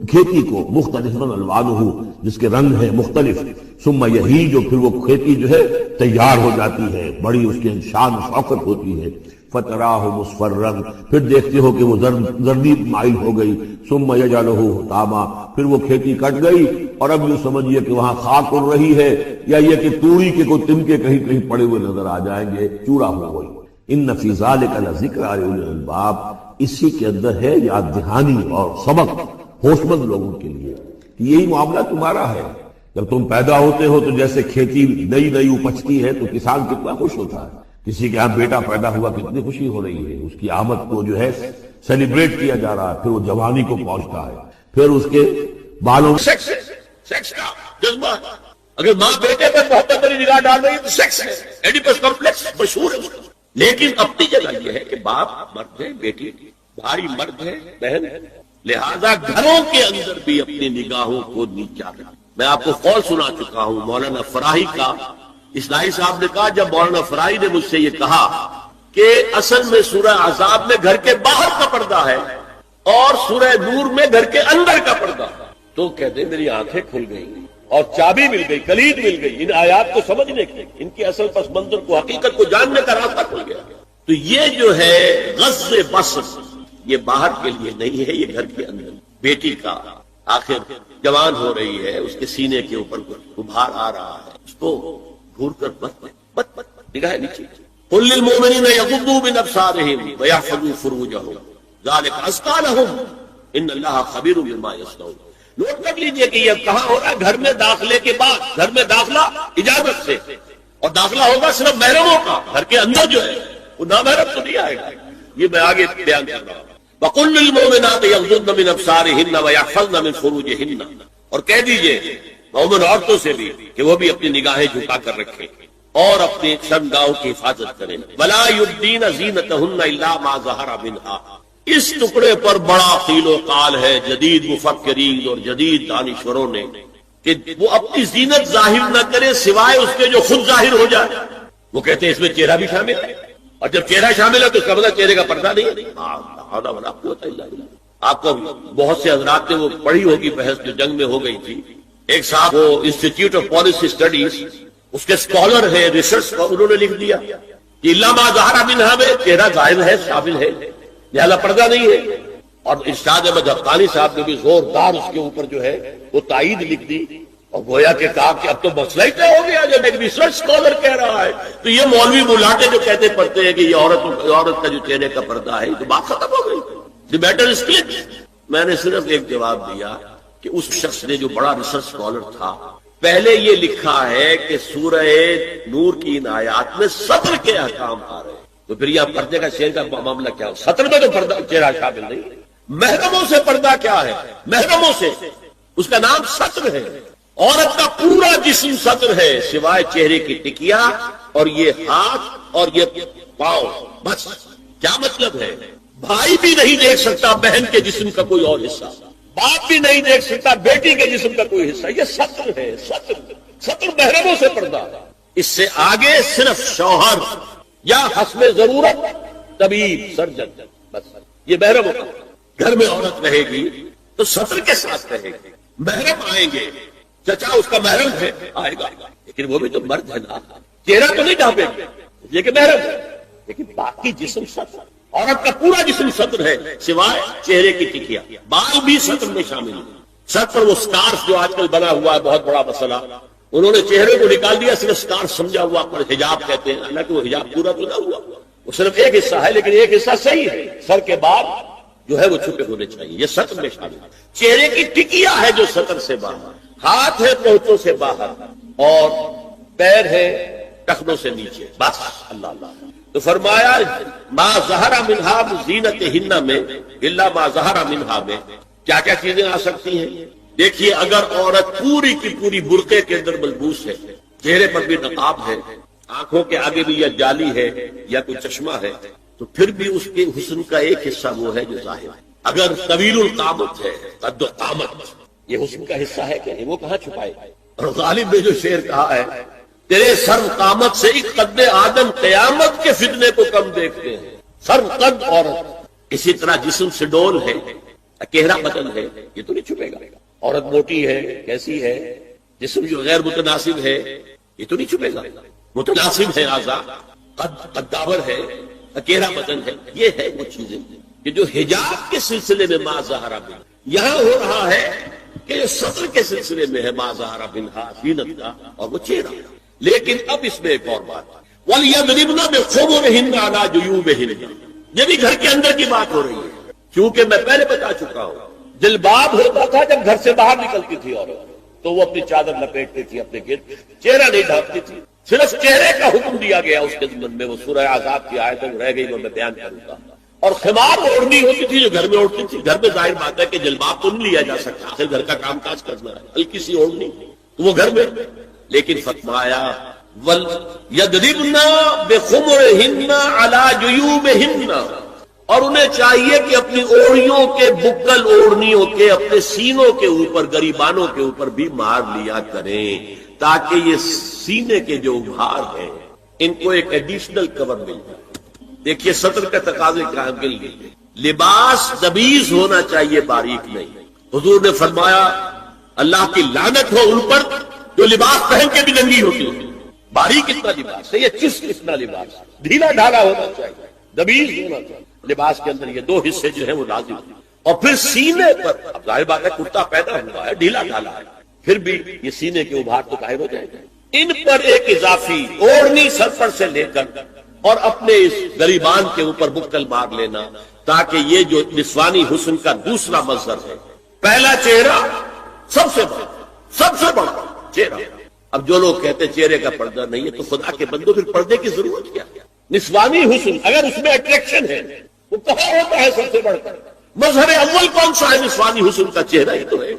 کھیتی کو، مختلف الوانہ، جس کے رنگ ہیں مختلف، ثم یہی، جو پھر وہ کھیتی جو ہے تیار ہو جاتی ہے، بڑی اس کے شان و شوکت ہوتی ہے، فتراہ مصفرا، پھر دیکھتے ہو کہ وہ زردی مائل ہو گئی، ثم یجعلہ حطاما، پھر وہ کھیتی کٹ گئی اور اب یوں سمجھیے کہ وہاں خاک اڑ رہی ہے، یا یہ کہ توڑی کے کوئی تنکے کہیں کہیں پڑے ہوئے نظر آ جائیں گے، چورا ہو گئی۔ ان فی ذلک لذکر لأولی الالباب، اسی کے اندر ہے یاد دہانی اور سبق ہوش مند لوگوں کے لیے کہ یہی معاملہ تمہارا ہے۔ جب تم پیدا ہوتے ہو تو جیسے کھیتی نئی نئی اپجتی ہے تو کسان کتنا خوش ہوتا ہے، کسی کے ہاں بیٹا پیدا ہوا کتنی خوشی ہو رہی ہے، اس کی آمد کو جو ہے سیلیبریٹ کیا جا رہا ہے، پھر وہ جوانی کو پہنچتا ہے، پھر اس کے بالوں سیکس کا جذبہ، اگر ماں بیٹے پر محبت بڑی نگاہ ڈال رہی ہے تو سیکس ہے، ایڈیپس کمپلیکس مشہور ہے اس کا۔ لیکن اپنی جگہ یہ ہے کہ باپ مرد ہے، بیٹی بھائی مرد ہے، بہن ہے، لہذا گھروں کے اندر بھی اپنی نگاہوں کو نیچا رکھیں۔ میں آپ کو قول سنا چکا ہوں مولانا فراہی کا، اصلاحی صاحب نے کہا، جب مولانا فراہی نے مجھ سے یہ کہا کہ اصل میں سورہ احزاب میں گھر کے باہر کا پردہ ہے اور سورہ نور میں گھر کے اندر کا پردہ، تو کہتے میری آنکھیں کھل گئی اور چابی مل گئی، کلید مل گئی ان آیات کو سمجھنے کی، ان کی اصل پس منظر کو، حقیقت کو جاننے کا راستہ کھل گیا۔ تو یہ جو ہے غزِ بصر، یہ باہر کے لیے نہیں ہے، یہ گھر کے اندر۔ بیٹی کا آخر جوان ہو رہی ہے، اس کے سینے کے اوپر ابھار آ رہا ہے، اس کو گھور کر مت نگاہ نیچے۔ قل للمؤمنین یغضوا من ابصارهم ویحفظوا فروجهم ذلک ازکی لهم ان اللہ خبیر بما یصنعون۔ نوٹ کر لیجئے کہ یہ کہاں ہو رہا ہے؟ گھر میں داخلے کے بعد، گھر میں داخلہ اجازت سے، اور داخلہ ہوگا صرف محرموں کا، گھر کے اندر جو ہے وہ نامحرم تو نہیں آئے گا۔ یہ میں آگے بیان کر رہا ہوں۔ وَقُلْ لِلْمُؤْمِنَاتِ يَغْضُضْنَ مِنْ أَبْصَارِهِنَّ وَيَحْفَظْنَ مِنْ فُرُوجِهِنَّ، اور کہہ دیجئے مومن عورتوں سے بھی کہ وہ بھی اپنی نگاہیں جھکا کر رکھیں اور اپنی شرمگاہوں کی حفاظت کریں۔ وَلَا يُبْدِينَ زِينَتَهُنَّ إِلَّا مَا ظَهَرَ مِنْهَا۔ اس ٹکڑے پر بڑا قیل و قال ہے جدید مفکرین اور جدید دانشوروں نے کہ وہ اپنی زینت ظاہر نہ کرے سوائے اس کے جو خود ظاہر ہو جائے۔ وہ کہتے ہیں اس میں چہرہ بھی شامل ہے، اور جب چہرہ شامل ہے تو اس کا مطلب چہرے کا پردہ نہیں ہے۔ آپ کو بہت سے حضرات نے وہ پڑھی ہوگی بحث جو جنگ میں ہو گئی تھی، ایک صاحب وہ انسٹیٹیوٹ آف پالیسی اسٹڈیز اس کے اسکالر ہے، ریسرچ کا، انہوں نے لکھ دیا کہ الا ما ظہر منہا میں چہرہ ظاہر ہے، شامل ہے، لہذا پردہ نہیں ہے۔ اور ارشاد احمد حقانی صاحب نے بھی زوردار اس کے اوپر جو ہے وہ تائید لکھ دی، اور گویا کہ کہا کہ اب تو مسئلہ ہی طے ہو گیا، جب ایک ریسرچ اسکالر کہہ رہا ہے تو یہ مولوی ملاٹے جو کہتے پڑھتے ہیں کہ یہ عورت کا جو چہرے کا پردہ ہے، تو بات ختم ہو گئی، دی میٹر از کلیر۔ میں نے صرف ایک جواب دیا کہ اس شخص نے جو بڑا ریسرچ اسکالر تھا، پہلے یہ لکھا ہے کہ سورہ نور کی ان آیات میں سطر کے احکام آ رہے ہیں، تو پھر یہ پردے کا چہرے کا معاملہ کیا ہو؟ سطر میں تو پردہ چہرہ شامل نہیں۔ محرموں سے پردہ کیا ہے؟ محرموں سے اس کا نام سطر ہے۔ عورت کا پورا جسم سطر ہے سوائے چہرے کی ٹکیا اور یہ ہاتھ اور یہ پاؤں، بس۔ کیا مطلب ہے؟ بھائی بھی نہیں دیکھ سکتا بہن کے جسم کا کوئی اور حصہ، باپ بھی نہیں دیکھ سکتا بیٹی کے جسم کا کوئی حصہ، یہ سطر ہے۔ سطر محرموں سے پردہ، اس سے آگے صرف شوہر یا حسب ضرورت طبیب سرجن، بس یہ محرموں کا۔ گھر میں عورت رہے گی تو سطر کے ساتھ رہے گی، محرم آئیں گے، چچا اس کا محرم ہے آئے گا، لیکن وہ بھی تو مرد ہے نا، چہرہ تو نہیں ڈھانپے گا، یہ کہ محرم ہے، لیکن باقی جسم سطر، عورت کا پورا جسم سطر ہے سوائے چہرے کی ٹکیا، بال بھی سطر میں شامل ہے۔ سطر وہ سکارف جو آج کل بنا ہوا ہے بہت بڑا مسئلہ، انہوں نے چہرے کو نکال دیا، صرف سکارف سمجھا ہوا پر حجاب کہتے ہیں، حالانکہ وہ حجاب پورا تو نہ ہوا، وہ صرف ایک حصہ ہے، لیکن ایک حصہ صحیح ہے، سر کے بعد جو ہے وہ چھپے ہونے چاہیے، یہ سطر میں شامل ہے۔ چہرے کی ٹکیا ہے جو سطر سے باہر، ہاتھ ہے پہنچوں سے باہر، اور پیر ہے ٹخنوں سے نیچے، بس۔ اللہ اللہ۔ تو فرمایا ما ظہر منہا زینتہن میں الا ما ظہر منہا میں کیا کیا چیزیں آ سکتی ہیں؟ دیکھیے، اگر عورت پوری کی پوری برقعے کے اندر ملبوس ہے، چہرے پر بھی نقاب ہے، آنکھوں کے آگے بھی یا جالی ہے یا کوئی چشمہ ہے، تو پھر بھی اس کے حسن کا ایک حصہ وہ ہے جو ظاہر ہے۔ اگر طویل القامت ہے، قد و قامت، یہ حسن کا حصہ ہے کہ نہیں، وہ کہاں چھپائے؟ اور غالب نے جو شعر کہا ہے، تیرے سر قامت سے ایک قد آدم قیامت کے فتنے کو کم دیکھتے ہیں۔ سر قد عورت، اسی طرح جسم سے ڈول ہے، چہرہ بدن ہے، یہ تو نہیں چھپے گا۔ عورت موٹی ہے، کیسی ہے، جسم جو غیر متناسب ہے، یہ تو نہیں چھپے گا۔ متناسب ہے اعضاء، قداور ہے، اکیلا بدن ہے. یہ ہے وہ چیزیں کہ جو حجاب کے سلسلے میں ما ظہر منہا یہاں ہو رہا ہے کہ جو سطر کے سلسلے میں ہے ما ظہر منہا زینت کا اور وہ چہرہ. لیکن اب اس میں ایک اور بات وَلْيَضْرِبْنَ بِخُمُرِهِنَّ عَلَىٰ جُيُوبِهِنَّ یہ بھی گھر کے اندر کی بات ہو رہی ہے کیونکہ میں پہلے بتا چکا ہوں جلباب ہوتا تھا جب گھر سے باہر نکلتی تھی عورت تو وہ اپنی چادر لپیٹتی تھی اپنے گرد چہرہ نہیں ڈھانپتی تھی. صرف چہرے کا حکم دیا گیا اس کے ضمن میں. وہ سورہ احزاب کی آیت رہ گئی وہ میں بیان کروں گا. اور خمار اوڑھنی ہوتی تھی جو گھر میں اوڑھتی تھی. گھر میں ظاہر بات ہے کہ جلباب تو نہیں لیا جا سکتا آخر گھر کا کام کاج کرنا ہے ہلکی سی اوڑھنی وہ گھر میں. لیکن فرمایا وَلْيَضْرِبْنَ بِخُمُرِهِنَّ عَلَىٰ جُيُوبِهِنَّ اور انہیں چاہیے کہ اپنی اوڑھیوں کے بکل اوڑھنیوں کے اپنے سینوں کے اوپر گریبانوں کے اوپر بھی مار لیا کریں تاکہ یہ سینے کے جو ابھار ہیں ان کو ایک ایڈیشنل کور مل جائے. دیکھیے سطر کا تقاضے کیا مل گئی. لباس دبیز ہونا چاہیے باریک نہیں. حضور نے فرمایا اللہ کی لعنت ہو ان پر جو لباس پہن کے بھی ننگی ہوتی ہے. باریک اتنا لباس ہے یہ چست اتنا لباس ڈھیلا ڈھالا ہونا چاہیے دبیز ہونا چاہیے. لباس کے اندر یہ دو حصے جو ہیں وہ لازم ہیں. اور پھر سینے پر اب ظاہر بات ہے کرتا پیدا ہوا ہے ڈھیلا ڈھالا ہے پھر بھی یہ سینے کے ابھار تو ظاہر ہو جائے گا. ان پر ایک اضافی اوڑھنی سر پر سے لے کر اور اپنے اس گریبان کے اوپر بکل مار لینا تاکہ یہ جو نسوانی حسن کا دوسرا مظہر ہے. پہلا چہرہ سب سے بڑا چہرہ. اب جو لوگ کہتے چہرے کا پردہ نہیں ہے تو خدا کے بندوں پھر پردے کی ضرورت کیا؟ نسوانی حسن اگر اس میں اٹریکشن ہے وہ کہاں ہوتا ہے سب سے بڑھ کر؟ مظہر اول کون سا ہے نسوانی حسن کا؟ چہرہ ہی تو ہے.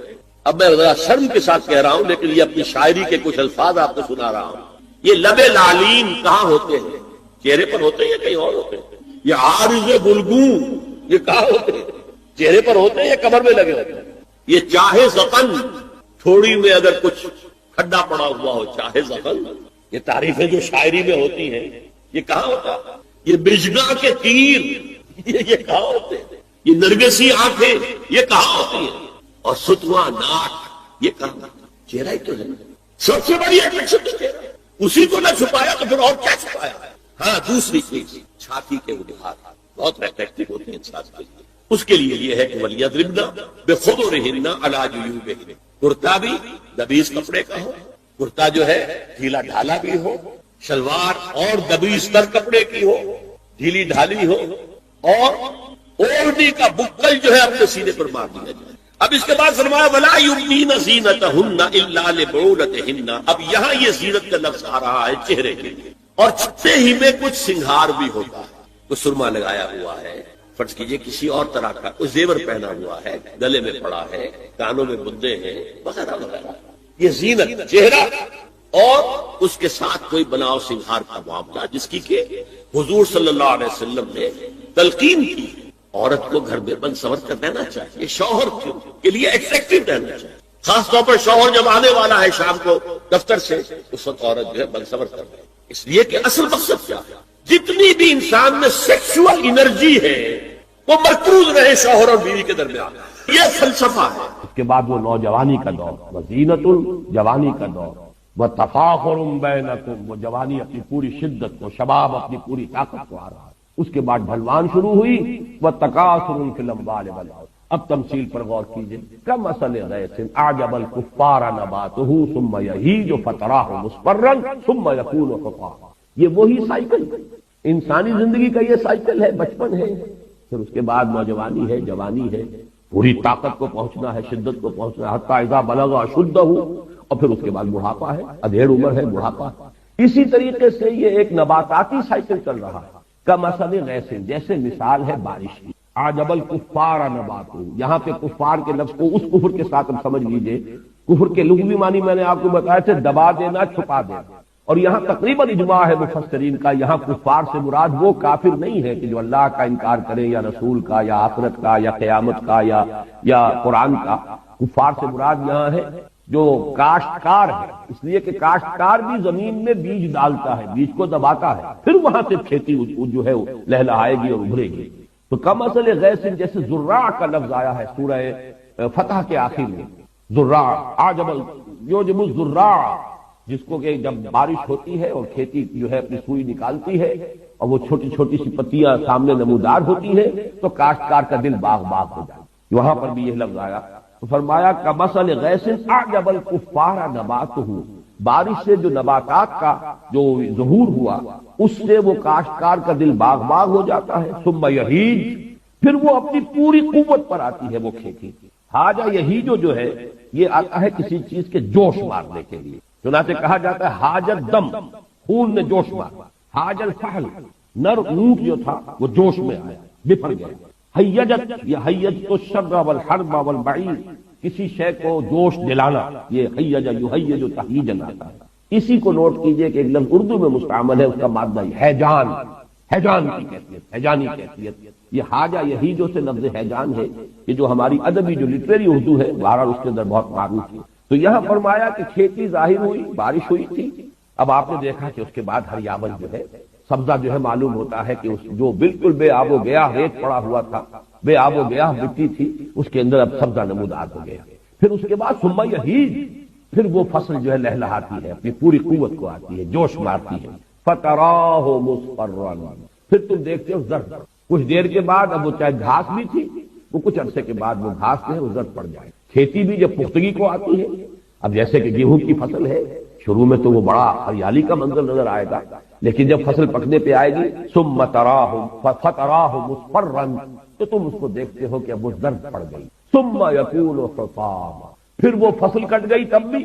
اب میں ذرا شرم کے ساتھ کہہ رہا ہوں لیکن یہ اپنی شاعری کے کچھ الفاظ آپ کو سنا رہا ہوں. یہ لب لعلین کہاں ہوتے ہیں؟ چہرے پر ہوتے ہیں یا کہیں اور ہوتے ہیں؟ یہ عارض گلگون یہ کہاں ہوتے ہیں؟ چہرے پر ہوتے ہیں یا کمر میں لگے ہوتے ہیں؟ یہ چاہے زقن تھوڑی میں اگر کچھ کھڈا پڑا ہوا ہو چاہے زقن یہ تعریفیں جو شاعری میں ہوتی ہیں یہ کہاں ہوتا ہے؟ یہ بجگا کے تیر یہ کہاں ہوتے ہیں؟ یہ نرگسی آنکھیں یہ کہاں ہوتی ہیں؟ اور ستواں ناک یہ کہاں؟ چہرہ ہی تو ہے سب سے بڑی اٹریکشن تو چہرہ. اسی کو نہ چھپایا تو پھر اور کیا چھپایا؟ ہاں دوسری چیز چھاتی کے ابھار بہت اٹریکٹیو ہوتے ہیں چھاتی. اس کے لیے یہ ہے کہ وَلْيَضْرِبْنَ بِخُمُرِهِنَّ عَلَىٰ جُيُوبِهِنَّ کرتا بھی دبیز کپڑے کا ہو کرتا جو ہے ڈھیلا ڈھالا بھی ہو شلوار اور دبیز تر کپڑے کی ہو ڈھیلی ڈھالی ہو اور اوڑھنی کا بکل جو ہے اپنے سینے پر مار دیا جائے. اب اس کے بعد فرمایا وَلَا يُبْدِينَ زِينَتَهُنَّ إِلَّا لِبُعُولَتِهِنَّ. اب یہاں یہ زینت کا لفظ آ رہا ہے چہرے کے لیے اور چھپے ہی میں کچھ سنگھار بھی ہوتا ہے. کچھ سرما لگایا ہوا ہے فرض کیجئے کسی اور طرح کا کوئی زیور پہنا ہوا ہے گلے میں پڑا ہے کانوں میں بندے ہیں وغیرہ وغیرہ. یہ زینت چہرہ اور اس کے ساتھ کوئی بناؤ سنگھار کا معاملہ جس کی کہ حضور صلی اللہ علیہ وسلم نے تلقین کی. عورت کو گھر میں بند سور کر دینا چاہیے. شوہر کے لیے ایٹریکٹیو رہنا چاہیے. خاص طور پر شوہر جب آنے والا ہے شام کو دفتر سے اس وقت عورت جو ہے بند سور کر دے. اس لیے کہ اصل مقصد کیا ہے جتنی بھی انسان میں سیکسول انرجی ہے وہ مرکوز رہے شوہر اور بیوی کے درمیان. یہ فلسفہ ہے. اس کے بعد وہ نوجوانی کا دور وزینت الجوانی کا دور وتفاخر بینکم وہ جوانی اپنی پوری شدت کو شباب اپنی پوری طاقت کو آ رہا ہے. اس کے بعد ڈھلوان شروع ہوئی وتکاثر فی الاموال والأولاد. اب تمثیل پر غور کیجئے کمثل غیث اعجب الکفار نباتہ ثم یہیج فتراہ مصفرا ثم یکون حطاما. یہ وہی سائیکل انسانی زندگی کا یہ سائیکل ہے. بچپن ہے پھر اس کے بعد نوجوانی ہے جوانی ہے پوری طاقت کو پہنچنا ہے شدت کو پہنچنا ہے حتی اذا بلغ اشدہ اور پھر اس کے بعد بڑھاپا ہے ادھیڑ عمر ہے بڑھاپا. اسی طریقے سے یہ ایک نباتاتی سائیکل چل رہا ہے. کمثل غیث جیسے مثال ہے بارش کی. اعجب الکفار نباتہ یہاں پہ کفار کے لفظ کو اس کفر کے ساتھ ہم سمجھ لیجئے. کفر کے لغوی معنی میں نے آپ کو بتایا تھے دبا دینا چھپا دینا اور یہاں تقریباً اجماع ہے مفسرین کا یہاں کفار سے مراد وہ کافر نہیں ہے کہ جو اللہ کا انکار کرے یا رسول کا یا آخرت کا یا قیامت کا یا قرآن کا. کفار سے مراد یہاں ہے جو کاشتکار ہے. اس لیے کہ کاشتکار بھی زمین میں بیج ڈالتا ہے بیج کو دباتا ہے پھر وہاں سے کھیتی جو ہے لہلہائے گی اور ابھرے گی. تو کمثل غیث جیسے زراع کا لفظ آیا ہے سورہ فتح کے آخر میں زراع اعجب یعجب الزراع جس کو کہ جب بارش ہوتی ہے اور کھیتی جو ہے اپنی سوئی نکالتی ہے اور وہ چھوٹی چھوٹی سی پتیاں سامنے نمودار ہوتی ہیں تو کاشتکار کا دل باغ باغ ہو جائے. وہاں پر بھی یہ لفظ آیا تو فرمایا کمثل غیث اعجب الکفار نباتہ، بارش سے جو نباتات کا جو ظہور ہوا اس سے وہ کاشتکار کا دل باغ باغ ہو جاتا ہے. ثم یہیج، پھر وہ اپنی پوری قوت پر آتی ہے وہ کھیتی. حاجہ یہیج جو ہے یہ آتا ہے کسی چیز کے جوش مارنے کے لیے. چنانچہ کہا جاتا ہے حاجت دم، خون نے جوش مارا. حاج الفحل، نر اونٹ جو تھا وہ جوش میں آیا، بفر گیا. حیجت یا حیج تو الشر والحرب والبعیر، کسی شے کو جوش دلانا، یہ حیج یحیج تحییجا آتا ہے. اسی کو نوٹ کیجئے کہ ایک لفظ اردو میں مستعمل ہے، اس کا مادہ حیجان، حیجان کی کیفیت، حیجانی کیفیت. یہ حاجہ یہی جو سے لفظ حیجان ہے کہ جو ہماری ادبی جو لٹریری اردو ہے بہرحال اس کے اندر بہت معروف ہے. تو یہاں فرمایا کہ کھیتی ظاہر ہوئی، بارش ہوئی تھی. اب آپ نے دیکھا کہ اس کے بعد ہریاول جو ہے سبزہ جو ہے معلوم ہوتا ہے کہ اس جو بالکل بے آب و گیا ریت پڑا ہوا تھا، بے آب و گیا مٹی تھی، اس کے اندر اب سبزہ نمودار ہو گیا. پھر اس کے بعد ثم یہیج، پھر وہ فصل جو ہے لہلہاتی ہے، اپنی پوری قوت کو آتی ہے، جوش مارتی ہے. فتراہ مصفرا، پھر تم دیکھتے ہو زرد. کچھ دیر کے بعد اب وہ چاہے گھاس بھی تھی وہ کچھ عرصے کے بعد وہ گھاس جو ہے وہ زرد پڑ جائے. کھیتی بھی جب پختگی کو آتی ہے، اب جیسے کہ گیہوں کی فصل ہے، شروع میں تو وہ بڑا ہریالی کا منظر نظر آئے گا، لیکن جب فصل پکنے پہ آئے گی ثم تراہ فتراہ مصفرا، تو تم اس کو دیکھتے ہو کہ اب وہ زرد پڑ گئی. ثم یکون حطاما، پھر وہ فصل کٹ گئی تب بھی.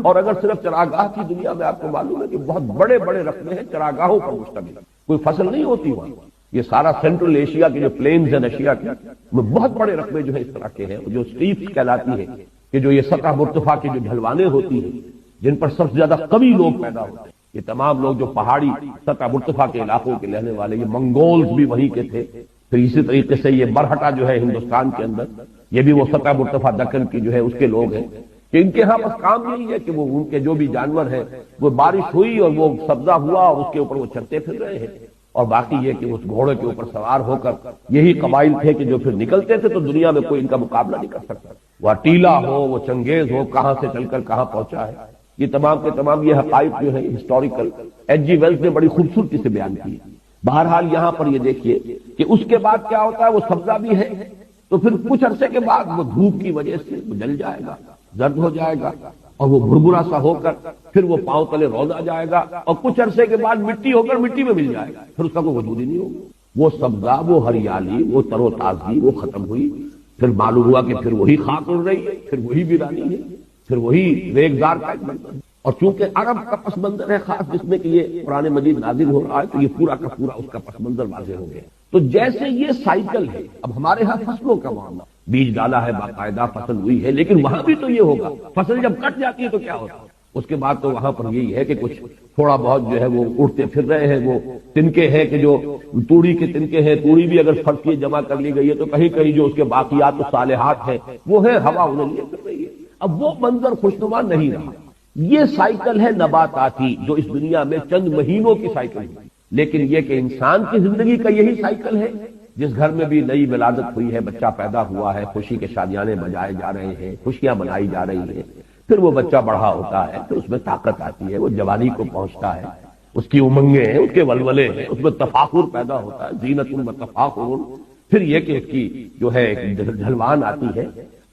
اور اگر صرف چراگاہ کی دنیا میں آپ کو معلوم ہے کہ بہت بڑے بڑے رقبے ہیں چراگاہوں پر مشتمل، کوئی فصل نہیں ہوتی وہاں. یہ سارا سینٹرل ایشیا کے جو پلینز ہیں ایشیا کے، وہ بہت بڑے رقبے جو ہے اس طرح کے ہیں، جو اسٹیپس کہلاتی ہے کہ جو یہ سطح مرتفع کی جو ڈھلوانیں ہوتی ہیں جن پر سب سے زیادہ قوی لوگ پیدا ہوتے ہیں. یہ تمام لوگ جو پہاڑی سطح مرتفع کے علاقوں کے رہنے والے، یہ منگولز بھی وہیں کے تھے. پھر اسی طریقے سے یہ مرہٹا جو ہے ہندوستان کے اندر، یہ بھی وہ سطح مرتفع دکن کی جو ہے اس کے لوگ ہیں کہ ان کے ہاں بس کام یہی ہے کہ وہ ان کے جو بھی جانور ہیں وہ بارش ہوئی اور وہ سبزہ ہوا اور اس کے اوپر وہ چلتے پھر رہے ہیں. اور باقی یہ کہ اس گھوڑے کے اوپر سوار ہو کر یہی قبائل تھے کہ جو پھر نکلتے تھے تو دنیا میں کوئی ان کا مقابلہ نہیں کر سکتا. وہ ٹیلا ہو، وہ چنگیز ہو، کہاں سے چل کر کہاں پہنچا ہے. یہ تمام کے تمام یہ حقائق جو ہے ہسٹوریکل ایچ جی ویلز نے بڑی خوبصورتی سے بیان کی. بہرحال یہاں پر یہ دیکھیے کہ اس کے بعد کیا ہوتا ہے، وہ سبزہ بھی ہے تو پھر کچھ عرصے کے بعد وہ دھوپ کی وجہ سے وہ جل جائے گا، زرد ہو جائے گا اور وہ بھربھرا سا ہو کر پھر وہ پاؤں تلے روز آ جائے گا اور کچھ عرصے کے بعد مٹی ہو کر مٹی میں مل جائے گا. پھر اس کا کوئی وجود ہی نہیں ہوگا. وہ سبزہ، وہ ہریالی، وہ تر و تازگی وہ ختم ہوئی. پھر معلوم ہوا کہ پھر وہی خاک اڑ رہی ہے، پھر وہی ویرانی ہے، پھر وہی ریگزار کا ایک منظر. اور چونکہ عرب کا پس منظر ہے خاص جس میں کہ یہ قرآن مجید نازل ہو رہا ہے تو یہ پورا کا پورا اس کا پس منظر واضح ہو گیا. تو جیسے یہ سائیکل ہے، اب ہمارے ہاں فصلوں کا معاملہ، بیج ڈالا ہے، باقاعدہ فصل ہوئی ہے، لیکن وہاں بھی تو یہ ہوگا. فصل جب کٹ جاتی ہے تو کیا ہوتا ہے؟ اس کے بعد تو وہاں پر یہی ہے کہ کچھ تھوڑا بہت جو ہے وہ اڑتے پھر رہے ہیں. وہ تنکے ہیں کہ جو توڑی کے تنکے ہیں، توڑی بھی اگر فرض کی جمع کر لی گئی ہے تو کہیں کہیں جو اس کے باقیات و صالحات ہیں وہ ہے، ہوا انہیں لیے کر رہی ہے. اب وہ منظر خوشنما نہیں رہا. یہ سائیکل ہے نباتاتی جو اس دنیا میں چند مہینوں کی سائیکل ہے، لیکن یہ کہ انسان کی زندگی کا یہی سائیکل ہے. جس گھر میں بھی نئی ولادت ہوئی ہے، بچہ پیدا ہوا ہے، خوشی کے شادیانے بجائے جا رہے ہیں، خوشیاں منائی جا رہی ہیں. پھر وہ بچہ بڑھا ہوتا ہے، پھر اس میں طاقت آتی ہے، وہ جوانی کو پہنچتا ہے، اس کی امنگیں ہیں، اس کے ولولے ہیں، اس میں تفاخر پیدا ہوتا ہے، زینت و تفاخر. پھر یہ کہ اس کی جو ہے ڈھلوان آتی ہے.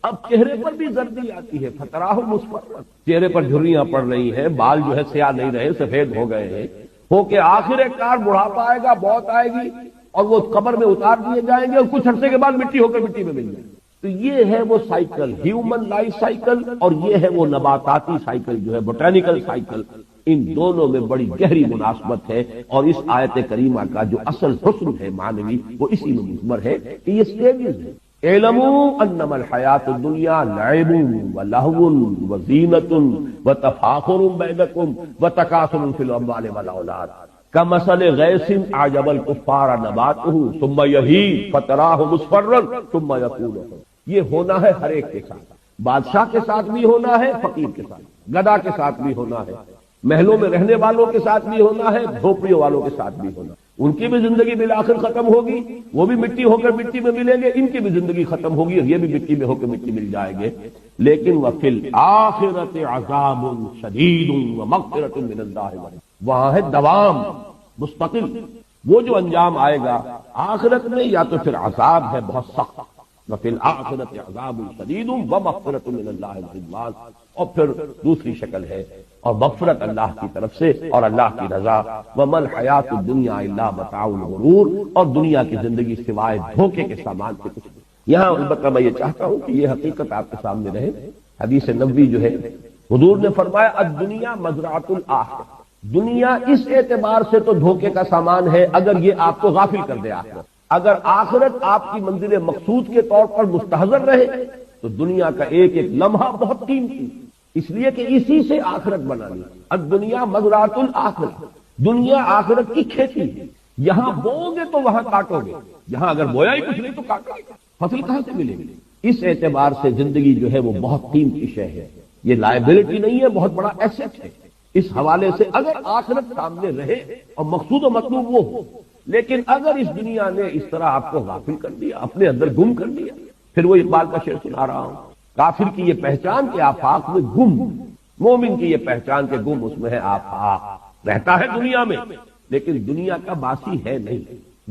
اب چہرے پر بھی زردی آتی ہے، فتراہ مصفرا، چہرے پر جھریاں پڑ رہی ہیں، بال جو ہے سیاہ نہیں رہے، سفید ہو گئے ہیں. ہو کے آخر کار بڑھاپا آئے گا، موت آئے گی اور وہ قبر میں اتار دیے جائیں گے اور کچھ عرصے کے بعد مٹی ہو کر مٹی میں مل جائیں گے. تو یہ ہے وہ سائیکل، ہیومن لائف سائیکل، اور یہ ہے وہ نباتاتی سائیکل جو ہے بوٹینیکل سائیکل. ان دونوں میں بڑی گہری مناسبت ہے اور اس آیت کریمہ کا جو اصل حسن ہے معنوی وہ اسی میں مضمر ہے کہ یہ سٹیجز ہے. اعلموا انما الحیات الدنیا لعب ولہو وزینۃ وتفاخر بینکم وتکاثر فی الاموال والاولاد کمثل غیث اعجب الکفار نباتہ ثم یہیج فتراہ مصفرا ثم یکون. یہ ہونا ہے ہر ایک کے ساتھ. بادشاہ کے ساتھ بھی ہونا ہے، فقیر کے ساتھ، گدا کے ساتھ بھی ہونا ہے، محلوں میں رہنے والوں کے ساتھ بھی ہونا ہے، جھوپڑیوں والوں کے ساتھ بھی ہونا. ان کی بھی زندگی بالآخر ختم ہوگی، وہ بھی مٹی ہو کر مٹی میں ملیں گے، ان کی بھی زندگی ختم ہوگی اور یہ بھی مٹی میں ہو کر مٹی مل جائیں گے. لیکن وفی الآخرۃ عذاب شدید ومغفرۃ من اللہ، وہاں ہے دوام، مستقل وہ جو انجام آئے گا آخرت میں یا تو پھر عذاب ہے بہت سخت، وفی الآخرۃ عذاب شدید ومغفرۃ من اللہ ورضوان، اور پھر دوسری شکل ہے اور مغفرت اللہ کی طرف سے اور اللہ کی رضا، وما الحیات الدنیا الا متاع الغرور، اور دنیا کی زندگی سوائے دھوکے کے سامان سے کچھ نہیں۔ یہاں البتہ میں یہ چاہتا ہوں کہ یہ حقیقت آپ کے سامنے رہے، حدیث نبوی جو ہے حضور نے فرمایا الدنیا مزرعۃ الآخرہ، دنیا اس اعتبار سے تو دھوکے کا سامان ہے اگر یہ آپ کو غافل کر دے آخرت، اگر آخرت آپ کی منزل مقصود کے طور پر مستحضر رہے تو دنیا کا ایک ایک لمحہ بہت قیمتی، اس لیے کہ اسی سے آخرت بنانی۔ الدنیا مزرعۃ الآخرہ، دنیا آخرت کی کھیتی ہے، یہاں بوؤ گے تو وہاں کاٹو گے، یہاں اگر بویا ہی کچھ نہیں تو کاٹو گے، فصل کہاں سے ملے گی؟ اس اعتبار سے زندگی جو ہے وہ بہت قیمتی شے ہے، یہ لائبلٹی نہیں ہے، بہت بڑا ایسٹ ہے۔ اس حوالے سے اگر آخرت سامنے رہے اور مقصود و مطلوب وہ ہو، لیکن اگر اس دنیا نے اس طرح آپ کو غافل کر دیا، اپنے اندر گم کر دیا، پھر وہ اقبال کا شعر سنا رہا ہوں، کافر کی یہ پہچان کہ آفاق میں گم، مومن کی یہ پہچان کہ گم اس میں ہے آفاق، رہتا ہے دنیا میں لیکن دنیا کا باسی ہے نہیں،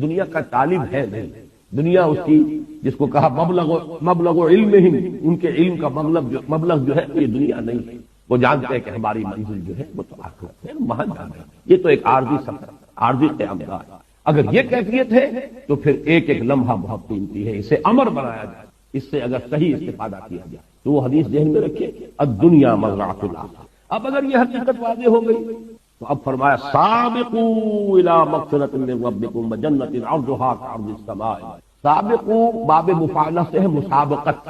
دنیا کا طالب ہے نہیں، دنیا اس کی جس کو کہا مبلغ علمہم، ان کے علم کا مبلغ جو ہے یہ دنیا نہیں ہے، وہ جانتے ہیں کہ ہماری منزل جو ہے وہ تو آخرت ہے، وہاں جانا ہے، یہ تو ایک عارضی سفر، عارضی قیام گاہ۔ اگر یہ کیفیت ہے تو پھر ایک ایک لمحہ بہت قیمتی ہے، اسے امر بنایا جائے، اس سے اگر صحیح استفادہ کیا جائے تو وہ حدیث ذہن میں رکھیے الدنیا مزرعۃ الآخرہ۔ اب اگر یہ حقیقت واضح ہو گئی تو اب فرمایا سابقوا الی مغفرۃ من ربکم وجنۃ عرضھا کعرض السماء، سابقوا باب مفاعلہ سے ہے مسابقت،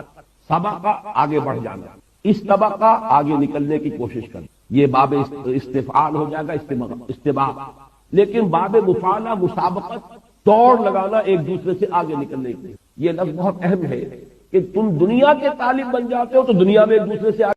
سبقہ آگے بڑھ جانا، استبقہ آگے نکلنے کی کوشش کریں، یہ باب استفعال ہو جائے گا، استباق، لیکن باب مفاعلہ مسابقت، دوڑ لگانا ایک دوسرے سے آگے نکلنے کے لیے، یہ لفظ بہت اہم ہے کہ تم دنیا کے طالب بن جاتے ہو تو دنیا میں ایک دوسرے سے آگے